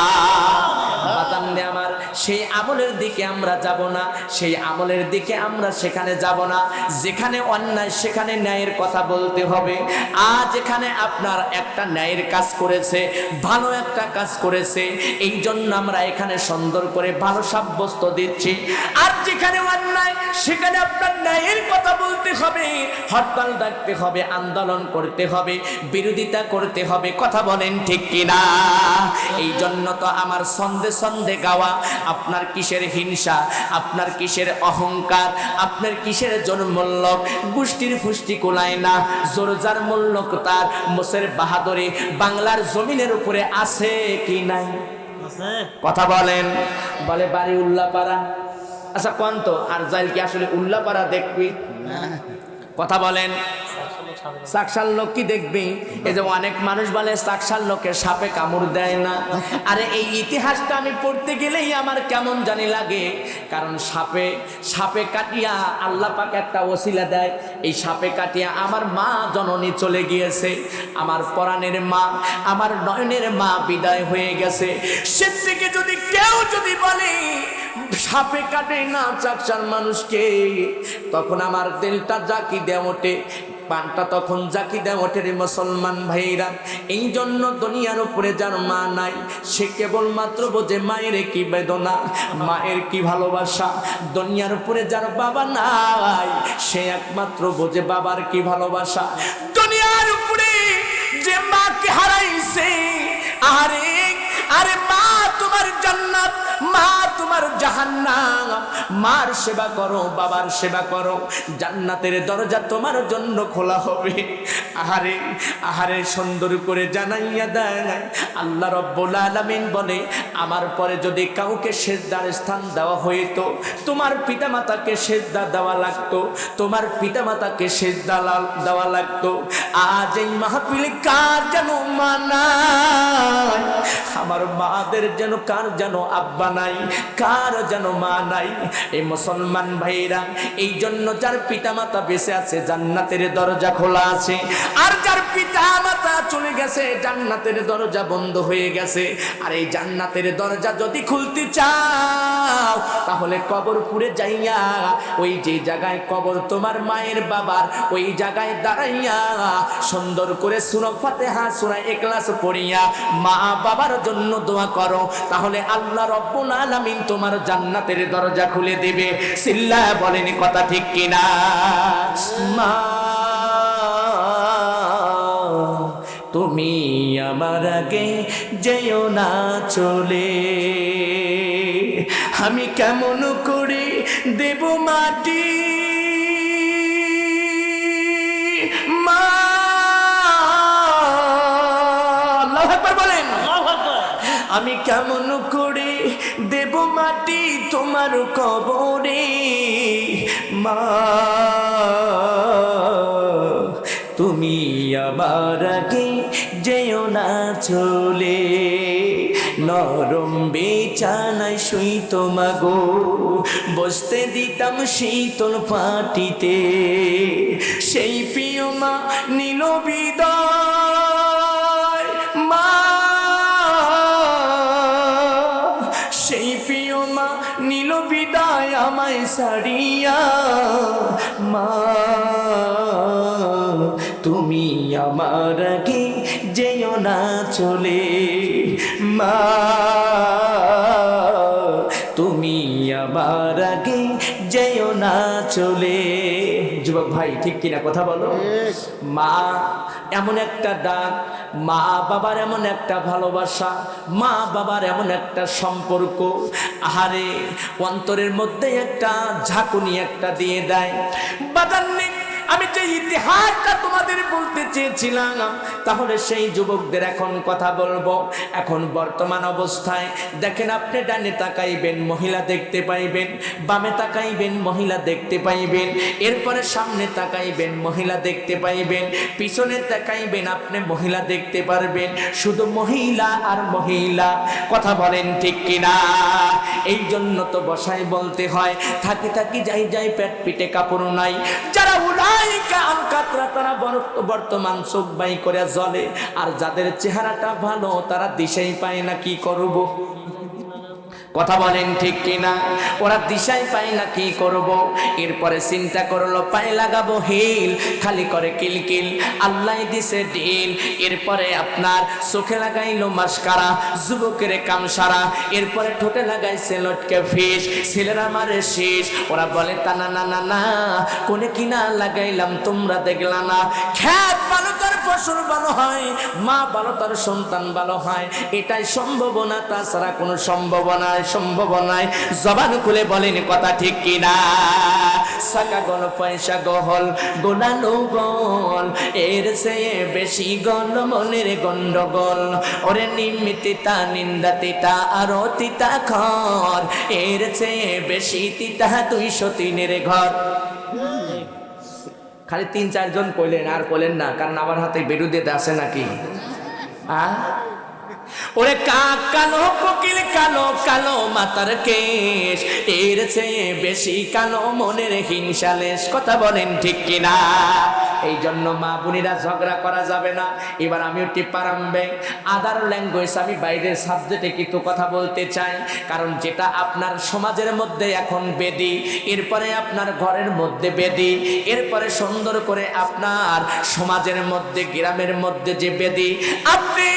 বাতানরে আমার, সেই আমলের দিকে আমরা যাব না, সেই আমলের দিকে আমরা সেখানে যাব না যেখানে অন্যায়, সেখানে ন্যায়ের কথা বলতে হবে। আজ এখানে আপনার একটা ন্যায়ের কাজ করেছে, ভালো একটা কাজ করেছে, এই জন্য আমরা এখানে সুন্দর করে ভালো সাব্যস্ত দিচ্ছি। আর যেখানে অন্যায়, সেখানে আপনার ন্যায়ের কথা বলতে হবে, হরতাল ডাকতে হবে, আন্দোলন করতে হবে, বিরোধিতা করতে হবে। কথা বলেন ঠিক কিনা? এই জন্য তো আমার সন্ধে গাওয়া। আপনার কিসের হিংসা, আপনার কিসের অহংকার, আপনার কিসের জন্মল্লক? গোষ্ঠীর ফুষ্টি কোলায় না, জোরজার মল্লক তার মোসের বাহাদুরি বাংলার জমিনের উপরে আছে কি নাই? কথা বলেন। বলে বাড়ি উল্লাপাড়া। আচ্ছা কোন তো আর যাইল কি আসলে উল্লাপাড়া দেখবি? কথা বলেন। চাকসার লোক কি দেখবি? এই যে অনেক মানুষ বলে চাকসার লোকের সাপে কামড় দেয় না। আরে এই ইতিহাসটা আমি পড়তে গেলেই আমার কেমন জানি লাগে। কারণ সাপে কাটিয়া আল্লাহ পাক একটা ওসিলা দেয়। এই সাপে কাটিয়া আমার মা জননী চলে গিয়েছে, আমার পরাণের মা, আমার নয়নের মা বিদায় হয়ে গেছে। সে থেকে যদি কেউ যদি বলে সাপে কাটে না চাকসার মানুষকে, তখন আমার দিলটা জাকি দেয় ওঠে, পানটা তখন জাকি দেয় ওঠে রে মুসলমান ভাইরা। এই জন্য দুনিয়ার উপরে যার মা নাই, সে কেবলমাত্র বোঝে মায়ের কি বেদনা, মায়ের কি ভালোবাসা। দুনিয়ার উপরে যার বাবা নাই, সে একমাত্র বোঝে বাবার কি ভালোবাসা। দুনিয়ার উপরে যে মাকে হারাইছে, আরে আরে মা তোমার জান্নাত, মা তোমার জাহান্নাম। মার সেবা করো, বাবার সেবা করো, জান্নাতের দরজা তোমার জন্য খোলা হবে। আহারে আহারে সুন্দর করে জানাইয়া দেয় আল্লাহ রাব্বুল আলামিন বলে, আমার পরে যদি কাউকে সিজদার স্থান দেওয়া হইতো, তোমার পিতামাতাকে সিজদা দেওয়া লাগতো, তোমার পিতামাতাকে সিজদা দেওয়া লাগতো। আজ এই মাহফিলে কার যেন মা নাই, আমার মাদের যেন কার যেন আব্বা নাই, কার যেন মা নাই। এই মুসলমান ভাইরা, এই জন্য যার পিতামাতা বেঁচে আছে জান্নাতের দরজা খোলা আছে, আর যার পিতামাতা চলে গেছে জান্নাতের দরজা বন্ধ হয়ে গেছে। আর এই জান্নাতের দরজা যদি খুলতে চাও, তাহলে কবরপুরে যাইয়া, ওই যে জায়গায় কবর তোমার মায়ের বাবার, ওই জায়গায় দাঁড়াইয়া সুন্দর করে সূরা ফাতিহা সূরা ইখলাস পড়িয়া মা বাবার জন্য দোয়া করো, তাহলে আল্লাহ রাব্বুল আলামিন তোমার জান্নাতের দরজা খুলে দিবে। সিল্লাহ বলেন কথা ঠিক কিনা? মা তুমি আমার আগে যেও না চলে, আমি কেমন করে দেব মাটি। মা আল্লাহু আকবার বলেন, আমি কেমন করে দেব মাটি তোমার কবরে। মা তুমি আমার আগে যেও না চলে, নরম বিছানায় শুইতো মাগো, বসতে দিতাম শীতল পাটিতে। সেই প্রিয় মা নিল বিদায়, মা সেই প্রিয় মা নিল বিদায় আমায় ছাড়িয়া। মা তুমি আমার আগে যেও না চলে, মা তুমি আমার আগে যেও না চলে। যুবক ভাই ঠিক কিনা কথা বলো? মা এমন একটা ডাক, মা বাবার এমন একটা ভালোবাসা, মা বাবার এমন একটা সম্পর্ক, আহারে অন্তরের মধ্যে একটা ঝাঁকুনি একটা দিয়ে দেয়। বাদান্নিক আমি যে ইতিহাসটা তোমাদের বলতে চেয়েছিলাম, তাহলে সেই যুবকদের এখন কথা বলবো। এখন বর্তমান অবস্থায় দেখেন, আপনি ডানে তাকাইবেন মহিলা দেখতে পাইবেন, বামে তাকাইবেন মহিলা দেখতে পাইবেন, এরপরে সামনে তাকাইবেন মহিলা দেখতে পাইবেন, পিছনে তাকাইবেন আপনি মহিলা দেখতে পারবেন, শুধু মহিলা আর মহিলা। কথা বলেন ঠিক কিনা? এই জন্য তো বসাই বলতে হয়, থাকি থাকি যাই যাই পেট পিটে কাপড় নাই। যারা তারা বর্তমান চোখ বাই করে জ্বলে, আর যাদের চেহারাটা ভালো তারা দিশাই পায় না কি করব। কথা বলেন ঠিক কিনা? ওরা দিশাই পায় না কি করব। এরপরে চিন্তা করলো পায়ে লাগাবো হিল, খালি করে কিলকিল, আল্লাহ দিছে ডিল। এরপরে আপনার চোখে লাগাইলো মাস্কারা, যুবকের কামসারা, এরপরে ঠোঁটে লাগাইছে লটকে ফিস, ছেলেরা মারে শেষ। ওরা বলে তা না না না না, কোনে কিনা লাগাইলাম তোমরা দেখলা না। খ্যাত ভালো তার ফসল ভালো হয়, মা ভালো তার সন্তান ভালো হয়, এটাই সম্ভাবনা, তাছাড়া কোনো সম্ভাবনায় সম্ভাবনায়। জবান খুলে বলেন কথা ঠিক কিনা? সাকা গল পয়সা গহল গোলানো গল, এর চেয়ে বেশি গল মনের গন্ডগোল। ওরে নিমিতিতা নিন্দা তিতা আরো তিতা ঘর, এর চেয়ে বেশি তিতা 203 ঘর। খালি 3-4 জন কইলেন, আর কইলেন না, কারণ আমার হাতে বিরুদ্ধে আছে নাকি। ওরে কাক কালো, কোকিল কালো, কালো মাথার কেশ, এর চেয়ে বেশি কালো মনের হিংসালেশ। কথা বলেন ঠিক কিনা? এই জন্য মা বোনেরা ঝগড়া করা যাবে না। এবার আমি টিপারাম্বে আদার ল্যাঙ্গুয়েজ, আমি বাইরের সাবজেক্টে কিন্তু কথা বলতে চাই, কারণ যেটা আপনার সমাজের মধ্যে এখন বেদি, এরপরে আপনার ঘরের মধ্যে বেদি, এরপরে সুন্দর করে আপনার সমাজের মধ্যে, গ্রামের মধ্যে যে বেদি, আপনি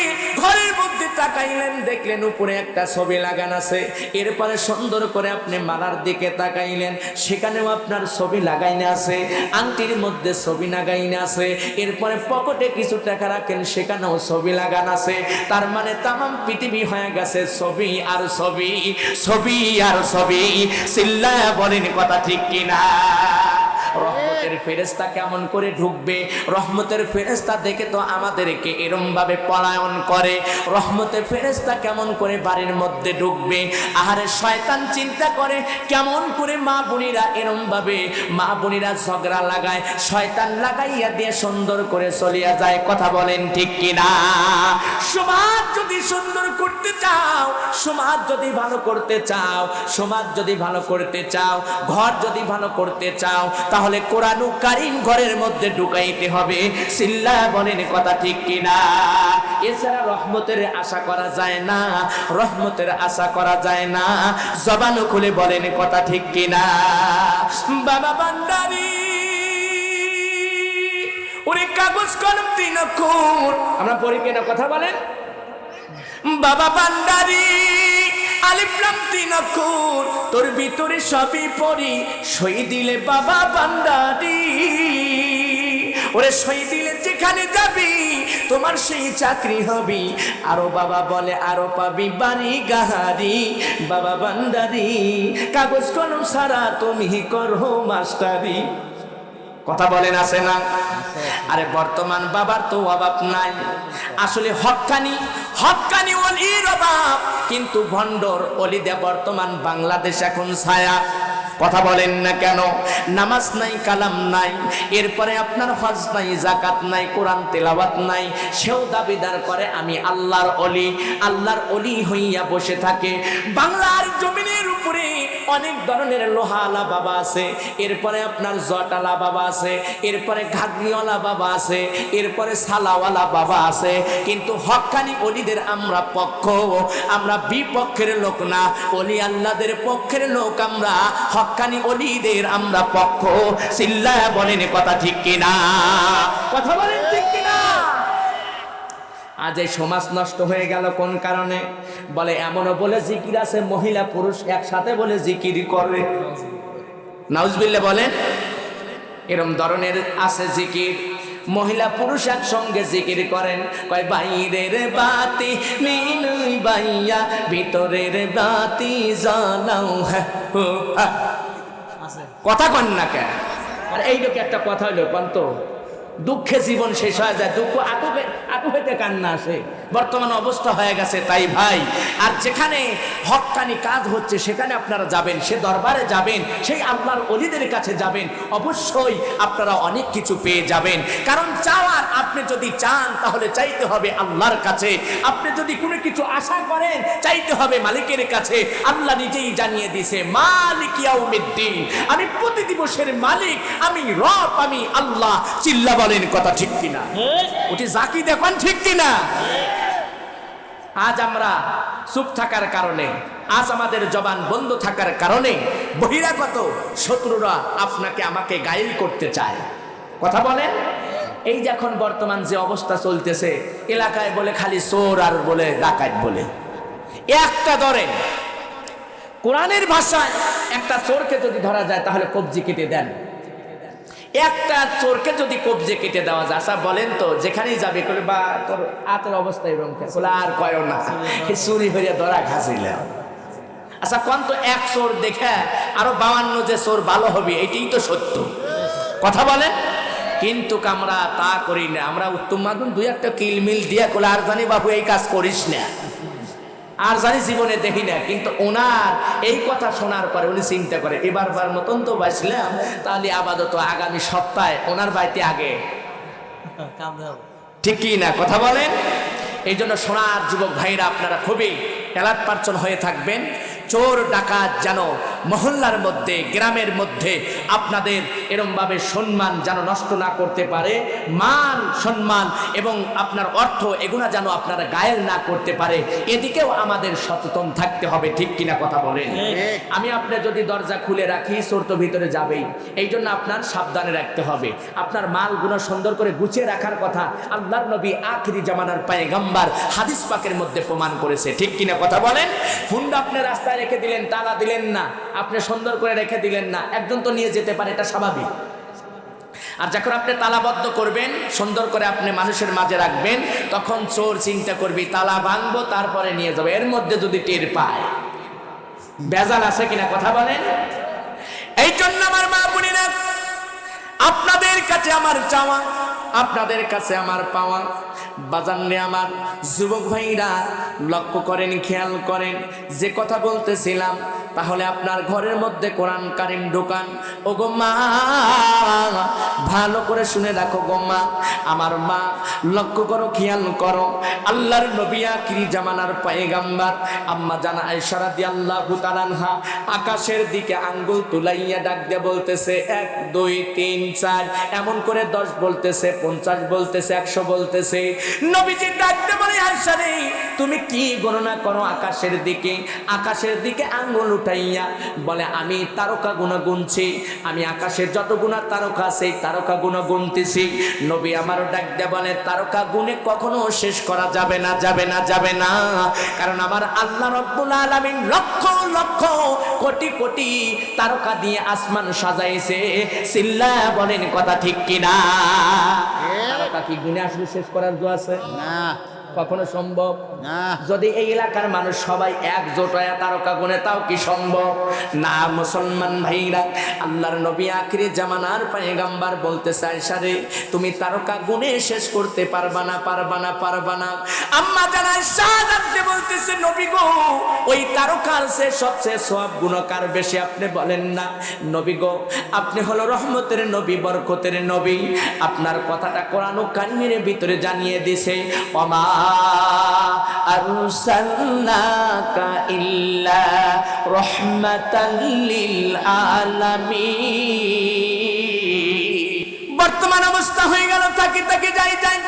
ঘরের মধ্যে তাকাইলেন, দেখলেন উপরে একটা ছবি লাগানো আছে, এরপরে সুন্দর করে আপনি মালার দিকে তাকাইলেন, সেখানেও আপনার ছবি লাগাইনে আছে, আংটির মধ্যে ছবি লাগাইনে আছে, এরপরে পকেটে কিছু টাকা রাখেন, সেখানেও ছবি লাগানো আছে। তার মানে তামাম পৃথিবী হয়ে গেছে ছবি আর ছবি, ছবি আর ছবি। চিল্লায়া বলেন কথা ঠিক কিনা? রহমতের ফেরেশতা কেমন করে ঢুকবে? রহমতের ফেরেশতা দেখে তো আমাদেরকে এরম ভাবে পলায়ন করে। রহমতের ফেরেশতা কেমন করে বাড়ির মধ্যে ঢুকবে? আহারে শয়তান চিন্তা করে কেমন করে মা বোনেরা এরম ভাবে, মা বোনেরা ঝগড়া লাগায়, শয়তান লাগাইয়া দিয়ে সুন্দর করে চলিয়া যায়। কথা বলেন ঠিক কিনা? সমাজ যদি সুন্দর করতে চাও, সমাজ যদি ভালো করতে চাও, সমাজ যদি ভালো করতে চাও, ঘর যদি ভালো করতে চাও, তাহলে কোরআন কারীম ঘরের মধ্যে ঢুকাইতে হবে। চিল্লায়া বলেন কথা ঠিক কিনা? এছাড়া রহমতের আশা করা যায় না, রহমতের আশা করা যায় না। জবান খুলে বলেন কথা ঠিক কিনা? বাবা বান্দারি, ওরে কাগজ কলম 3 অক্ষর, আমরা পড়ি কিনা? কথা বলেন। বাবা বান্দারি, আলিফ লাম 3 অক্ষর, তোর ভিতরে সবই পড়ি, সই দিলে বাবা বান্দারি। ওরে সই দিলে যেখানে যাবি তোমার সেই চাকরি হবি। আরো বাবা বলে আরো পাবি বাড়ি গাহারি। বাবা বান্দারি, কাগজ কলম ছাড়া তুমি করো মাস্টারি। কথা বলেন আছে না? আরে বর্তমান বাবার তো অভাব নাই, আসলে হক্কানি হক্কানি ওলির অভাব, কিন্তু ভণ্ডর ওলিদে বর্তমান বাংলাদেশ এখন ছায়া। কথা বলেন না কেন? নামাজ নাই, কালাম নাই, এরপরে আপনার হজ নাই, যাকাত নাই, কোরআন তেলাওয়াত নাই, সেও দাবিদার করে আমি আল্লাহর ওলি, আল্লাহর ওলি হইয়া বসে থাকে। বাংলার জমিনের উপরে অনেক ধরনের লোহাওয়ালা বাবা আছে, এরপরে আপনার জটালা বাবা আছে, এরপরে ঘাগনিওয়ালা বাবা আছে, এরপরে সালাওয়ালা বাবা আছে, কিন্তু হক্কানি ওলিদের আমরা পক্ষ, আমরা বিপক্ষের লোক না, ওলি আল্লাহদের পক্ষের লোক আমরা, হক্কানি ওলিদের আমরা পক্ষ। চিল্লায়া বলেন কথা ঠিক কিনা? কথা বলেন ঠিক কিনা? আজ এই সমাজ নষ্ট হয়ে গেল কোন কারণে? বলে এমনও বলে জিকির আছে, মহিলা পুরুষ একসাথে বলে জিকির করে। নাউজুবিল্লাহ বলেন। এরম ধরনের আছে জিকির, মহিলা পুরুষ একসঙ্গে জিকির করেন। কয় বাইরের বাতি নীলুই বাইয়া, ভিতরের বাতি জ্বালাও। কথা কন না কেন? আর এইরকম একটা কথা হইলো পান্ত, দুঃখে জীবন শেষ হয়ে যায়, দুঃখ আটু হইতে কান্না আসে। বর্তমান অবস্থা হয়ে গেছে তাই ভাই। আর যেখানে হক্কানি কাজ হচ্ছে সেখানে আপনারা যাবেন, সে দরবারে যাবেন, সেই আল্লাহর ওলিদের কাছে যাবেন, অবশ্যই আপনারা অনেক কিছু পেয়ে যাবেন। কারণ চাওয়ার, আপনি যদি চান তাহলে চাইতে হবে আল্লাহর কাছে। আপনি যদি কোনো কিছু আশা করেন চাইতে হবে মালিকের কাছে। আল্লাহ নিজেই জানিয়ে দিয়েছে মালিক ইয়াউমিদ্দিন, আমি প্রতি দিবসের মালিক, আমি রব, আমি আল্লাহ। চিল্লা বলেন কথা ঠিক কিনা? ওটি জাকি দেখুন ঠিক কিনা? আজ আমরা চুপ থাকার কারণে, আজ আমাদের জবান বন্ধ থাকার কারণে বহিরাগত শত্রুরা আপনাকে আমাকে গায়েল করতে চায়। কথা বলেন। এই যে এখন বর্তমান যে অবস্থা চলতেছে, এলাকায় বলে খালি চোর আর বলে ডাকাত বলে। একটা ধরেন, কোরআনের ভাষায় একটা চোরকে যদি ধরা যায় তাহলে কবজি কেটে দেন। একটা চোরকে যদি কবজে কেটে দেওয়া যায়, আচ্ছা বলেন তো যেখানেই যাবে করে বা তোর আতের অবস্থা এরকম বলে আর কয় না, চুরি হইয়া ধরা ঘাসিল। আচ্ছা কোন তো এক চোর দেখে আরো 52 যে চোর ভালো হবে, এটাই তো সত্য। কথা বলেন। কিন্তু আমরা তা করি না, আমরা উত্তম মাদুন 2-1 কিলমিল দিয়ে কোলে আর জানি বাবু এই কাজ করিস না। আর জানি জীবনে দেখি না, কিন্তু ওনার এই কথা শোনার পরে উনি চিন্তা করে এবারবার মতন তো বাঁচলাম, তাহলে আপাতত আগামী সপ্তাহে ওনার বাড়িতে আগে, ঠিক কি না কথা বলেন? এই জন্য সোনার যুবক ভাইরা আপনারা খুবই অ্যালার্ট পারসন হয়ে থাকবেন। চোর ডাকাত যেন মহল্লার মধ্যে, গ্রামের মধ্যে আপনাদের এরমভাবে সম্মান যেন নষ্ট না করতে পারে, মান সম্মান এবং আপনার অর্থ এগুলা যেন আপনারা গায়ের না করতে পারে, এদিকেও আমাদের সচেতন থাকতে হবে, ঠিক কিনা কথা বলেন? আমি আপনি যদি দরজা খুলে রাখি চোর তো ভিতরে যাবেই, এই জন্য আপনার সাবধানে রাখতে হবে। আপনার মালগুলো সুন্দর করে গুছিয়ে রাখার কথা আল্লাহর নবী আখিরি জামানার পয়গম্বর হাদিস পাকের মধ্যে প্রমাণ করেছে, ঠিক কিনা কথা বলেন? হুন্ডা আপনি রাস্তায় রেখে দিলেন, তালা দিলেন না, আপনি সুন্দর করে রেখে দিলেন না, একজন তো নিয়ে যেতে পারে, এটা স্বাভাবিক। আর যখন আপনি তালাবদ্ধ করবেন, সুন্দর করে আপনি মানুষের মাঝে রাখবেন, তখন চোর চিন্তা করবি তালা ভাঙবো তারপরে নিয়ে যাবে, এর মধ্যে যদি টের পায়, বেজাল আছে কিনা কথা বলেন? এই জন্য আমার মা বোনেরা, আপনাদের কাছে আমার চাওয়া, আপনাদের কাছে আমার পাওয়া, বাজানরে আমার যুবক ভাইরা লক্ষ্য করেন, খেয়াল করেন যে কথা বলতেছিলাম, তাহলে আপনার ঘরের মধ্যে কোরআন কারিম ঢোকান। ও গো মা, ভালো করে শুনে রাখো গো মা, আমার মা, লক্ষ্য করো, খেয়াল করো, আল্লাহর নবী আখিরি জামানার পয়গম্বর আম্মা জানা আয়েশা রাদিয়াল্লাহু তাআলা আনহা আকাশের দিকে আঙ্গুল তুলাইয়া ডাক দিয়ে বলতেছে 1 2 3 4, এমন করে 10 বলতেছে, 50 বলতেছে, 100 বলতেছে। নবীজি ডাক দিয়ে বলে, আয়েশা রে, তুমি কি গণনা করো আকাশের দিকে? আকাশের দিকে আঙ্গুল উঠাইয়া বলে, আমি তারকা গুণ গুনছি, আমি আকাশের যত গুণা তারকা আছে তারকা গুণ গুনতেছি। নবী আমারও ডাক দিয়ে বলে, তারকা গুণে কখনো শেষ করা যাবে না, যাবে না, যাবে না, কারণ আমার আল্লাহ রাব্বুল আলামিন লক্ষ লক্ষ কোটি কোটি তারকা দিয়ে আসমান সাজাইছে। সিল্লা বলেন কথা ঠিক কিনা? তারকা কি গুণে আসলে শেষ করার জো আছে? না, কখনো সম্ভব না। যদি এই এলাকার মানুষ সবাই একজোট হয়ে তারকা গুনে, তাও কি সম্ভব না? মুসলমান ভাইরা, আল্লাহর নবী আখিরি জামানার পয়গম্বর বলতেছে, আয়েশা রে, তুমি তারকা গুনে শেষ করতে পারবা না, পারবা না, পারবা না। আম্মা জানা আয়েশা বলতেছে, নবী গো, ওই তারকার সে সবচেয়ে সওয়াব গুণকার বেশি, আপনি বলেন না? নবী গো, আপনি হলো রহমতের নবী, বরকতের নবী, আপনার কথাটা কোরআন কারিমের ভিতরে জানিয়ে দিছে, ওমা আরসালনাকা ইল্লা রাহমাতাল লিল আলামিন। বর্তমান অবস্থা হয়ে গেল, তাকে তাকে যাই যাই,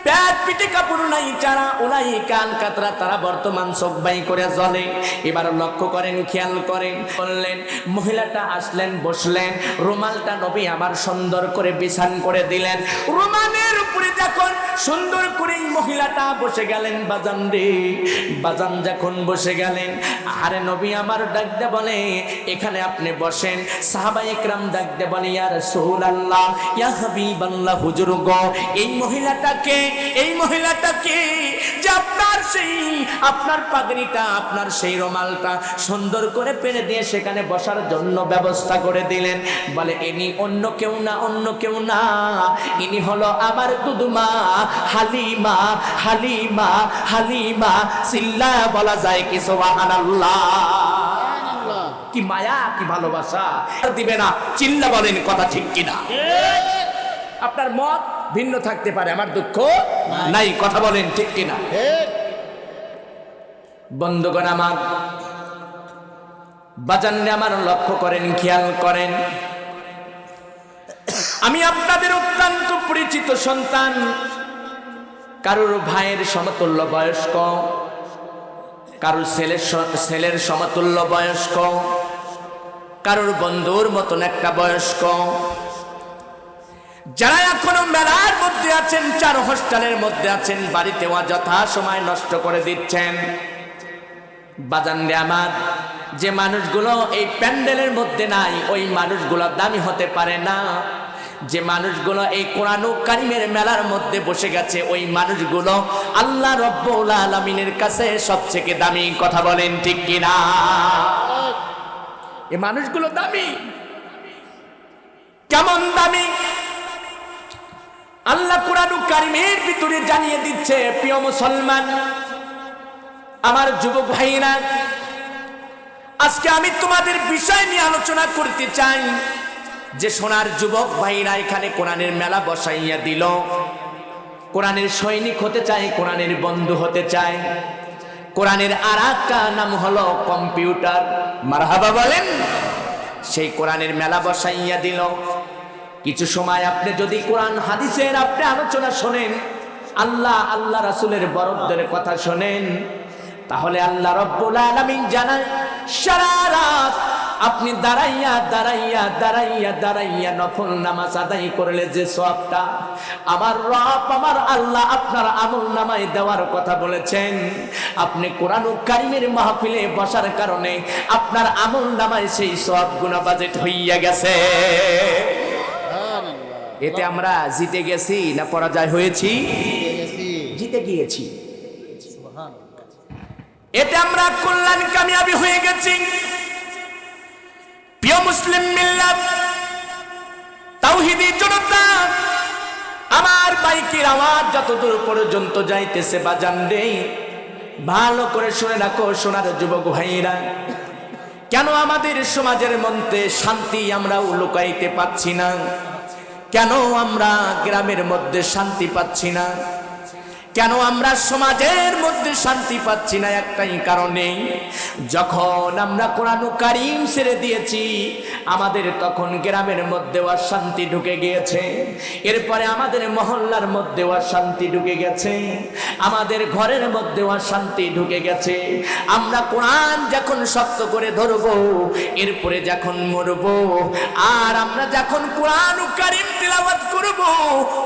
পেট পিঠে কাপড় নাই, চারা ওলাই কান কাতরা, তারা বর্তমান চোখ বাই করে জ্বলে। এবার লক্ষ্য করেন, খেয়াল করেন, বললেন, মহিলাটা আসলেন, বসলেন, রুমালটা নবী আবার সুন্দর করে বিছান করে দিলেন। রুমালের উপরে যখন সুন্দর করে মহিলাটা বসে গেলেন, বাজান রে, বাজান যখন বসে গেলেন, আরে নবী আমার ডাক দে বলে, এখানে আপনি বসেন। সাহাবায়ে কেরাম ডাক দে বলে, ইয়া রাসূলুল্লাহ, ইয়া হাবিবাল্লাহ, হুজুর গো, এই মহিলাটাকে, এই মহিলাটাকে যে আপনার সেই, আপনার পাগড়িটা, আপনার সেই রুমালটা সুন্দর করে পেরে দিয়ে সেখানে বসার জন্য ব্যবস্থা করে দিলেন। বলে, ইনি অন্য কেউ না, অন্য কেউ না, ইনি হলো আমার দুদুমা হালিমা, হালিমা, হালিমা। সিল্লা বলা যায় কি সুবহানাল্লাহ? কি মায়া, কি ভালোবাসা দিবে না, চিল্লা বলেন কথা ঠিক কিনা? আপনার মত ভিন্ন থাকতে পারে, আমার দুঃখ নাই, কথা বলেন ঠিক কিনা? বন্ধুগণ আমার, বাজানরে আমার, লক্ষ্য করেন, খেয়াল করেন, আমি আপনাদের অত্যন্ত পরিচিত সন্তান, কারোর ভাইয়ের সমতুল্য বয়স্ক, কারোর ছেলের সমতুল্য বয়স্ক, কারোর বন্ধুর মতন একটা বয়স্ক। যারা এখনো মেলার মধ্যে আছেন, 4 হোস্টেলের মধ্যে আছেন, বাড়িতে অযথা সময় নষ্ট করে দিচ্ছেন, বাজানরে আমার, যে মানুষগুলো এই প্যান্ডেলের মধ্যে নাই, ওই মানুষগুলো দামি হতে পারে না। যে মানুষগুলো এই কোরআন কারিমের মেলার মধ্যে বসে গেছে, ওই মানুষগুলো আল্লাহ রব্বুল আলামিনের কাছে সবচেয়ে দামি, কথা বলেন ঠিক কিনা? এই মানুষগুলো দামি। কেমন দামি? আল্লাহ কোরআন কারিমের ভিতরে জানিয়ে দিচ্ছে, প্রিয় মুসলমান, আমার যুবক ভাইরা, আজকে আমি তোমাদের বিষয় নিয়ে আলোচনা করতে চাই যে সোনার যুবক ভাইরা এখানে কোরআনের মেলা বসাইয়া দিল, কোরআনের সৈনিক হতে চায়, কোরআনের বন্ধু হতে চায়। কোরআনের আর একটা নাম হলো কম্পিউটার। মারহাবা বলেন। সেই কোরআনের মেলা বসাইয়া দিল। কিছু সময় আপনি যদি কোরআন হাদিসের আপনি আলোচনা শোনেন, আল্লাহ রাসূলের বরকদের কথা শোনেন, তাহলে আল্লাহ রাব্বুল আলামিন জানায় সারা রাত আপনি দাঁড়াইয়া নফল নামাজ আদায় করলে যে সওয়াবটা আমার রব আমার আল্লাহ আপনার আমল নামায় দেওয়ার কথা বলেছেন, আপনি কোরআন কারীমের মাহফিলে বসার কারণে আপনার আমল নামায় সেই সওয়াব গুনাহ বাজেট হইয়া গেছে। এতে আমরা জিতে গেছি না পরাজয় হয়েছি? জিতে গিয়েছি। এতে আমরা কল্যাণ কামিয়াবি হয়ে গেছি। প্রিয় মুসলিম মিল্লাত, তাওহীদি জনতা, আমার বাইকের আওয়াজ যতদূর পর্যন্ত যাইতেছে বাজান রে, ভালো করে শুনে রাখো সোনার যুবক ভাইরা। কেন আমাদের সমাজের মধ্যে শান্তি আমরা লুকাইতে পাচ্ছি না? কেন আমরা গ্রামের মধ্যে শান্তি পাচ্ছি না? কেন আমরা সমাজের মধ্যে শান্তি পাচ্ছি না? একটাই কারণে, যখন আমরা কোরআন কারীম ছেড়ে দিয়েছি আমাদের তখন গ্রামের মধ্যে অশান্তি ঢুকে গিয়েছে, এরপরে আমাদের মহল্লার মধ্যে অশান্তি ঢুকে গেছে, আমাদের ঘরের মধ্যে অশান্তি ঢুকে গেছে। আমরা কোরআন যখন শক্ত করে ধরবো, এরপরে যখন মরবো, আর আমরা যখন কোরআন কারীম তিলাওয়াত করব,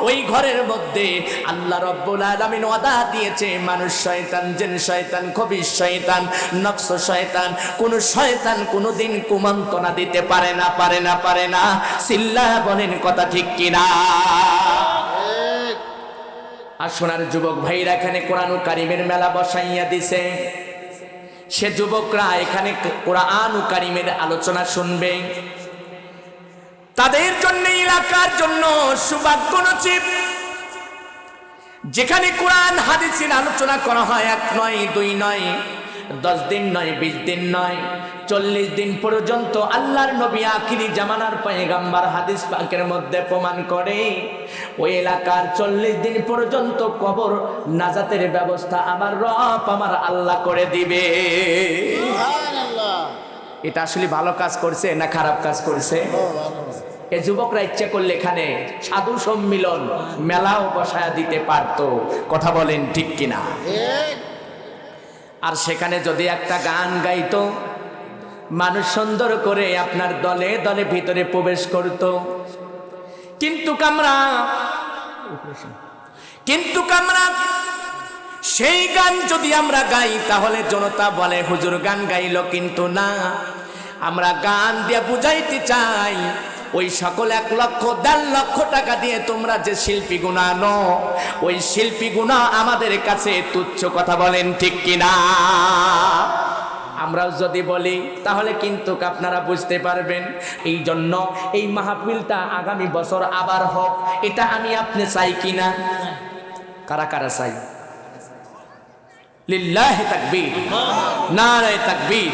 ওই ঘরের মধ্যে আল্লাহ রাব্বুল আলামিন ওয়াদা দিয়েছে মানুষ শয়তান, জিন শয়তান, খবিশ শয়তান, নফস শয়তান, কোন শয়তান কোনদিন কুমন্ত্রণা দিতে পারে না। সিল্লা বলেন কথা ঠিক কিনা? আর সোনার যুবক ভাইরা এখানে কোরআন কারীমের মেলা বসাইয়া দিছে। সে যুবকরা এখানে কোরআন কারীমের আলোচনা শুনবে। তাদের জন্য এলাকার জন্য সৌভাগ্য নসিব, যেখানে কোরআন হাদিসের আলোচনা করা হয় 1 নয় 2 নয় 10 দিন নয় 20 দিন নয় 40 দিন পর্যন্ত আল্লাহর নবী আখিরি জামানার পয়গম্বর হাদিস পাকের মধ্যে প্রমাণ করে ওই এলাকার 40 দিন পর্যন্ত কবর নাজাতের ব্যবস্থা আমার রব আমার আল্লাহ করে দিবে। সুবহানাল্লাহ। এটা আসলে ভালো কাজ করছে না খারাপ কাজ করছে? এই যুবকরা ইচ্ছা করলে এখানে সাধু সম্মিলন মেলাও বসায়া দিতে পারতো। কথা বলেন ঠিক কিনা? আর সেখানে যদি একটা গান গাইতো, মানুষ সুন্দর করে আপনার দলে দলে ভিতরে প্রবেশ করত। কিন্তু কামরা সেই গান যদি আমরা গাই, তাহলে জনতা বলে হুজুর গান গাইলো। কিন্তু না, আমরা গান দিয়ে বুঝাইতে চাই ওই সকল 1 লক্ষ 1.5 লক্ষ টাকা দিয়ে তোমরা যে শিল্পী গুণা আনো, ওই শিল্পী গুণা আমাদের কাছে তুচ্ছ। কথা বলেন ঠিক কিনা? আমরাও যদি বলি তাহলে কিন্তু আপনারা বুঝতে পারবেন। এই জন্য এই মাহফিলটা আগামী বছর আবার হোক, এটা আমি আপনি চাই কিনা? কারা কারা চাই? লিল্লাহি তাকবীর, নারায়ে তাকবীর।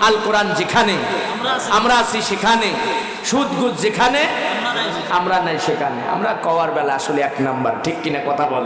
আল কোরআন যেখানে আমরা আছি সেখানে, সুদ গুজ যেখানে আমরা নাই সেখানে। আমরা কওয়ার বেলা আসলে 1 নাম্বার, ঠিক কিনা কথা বলে?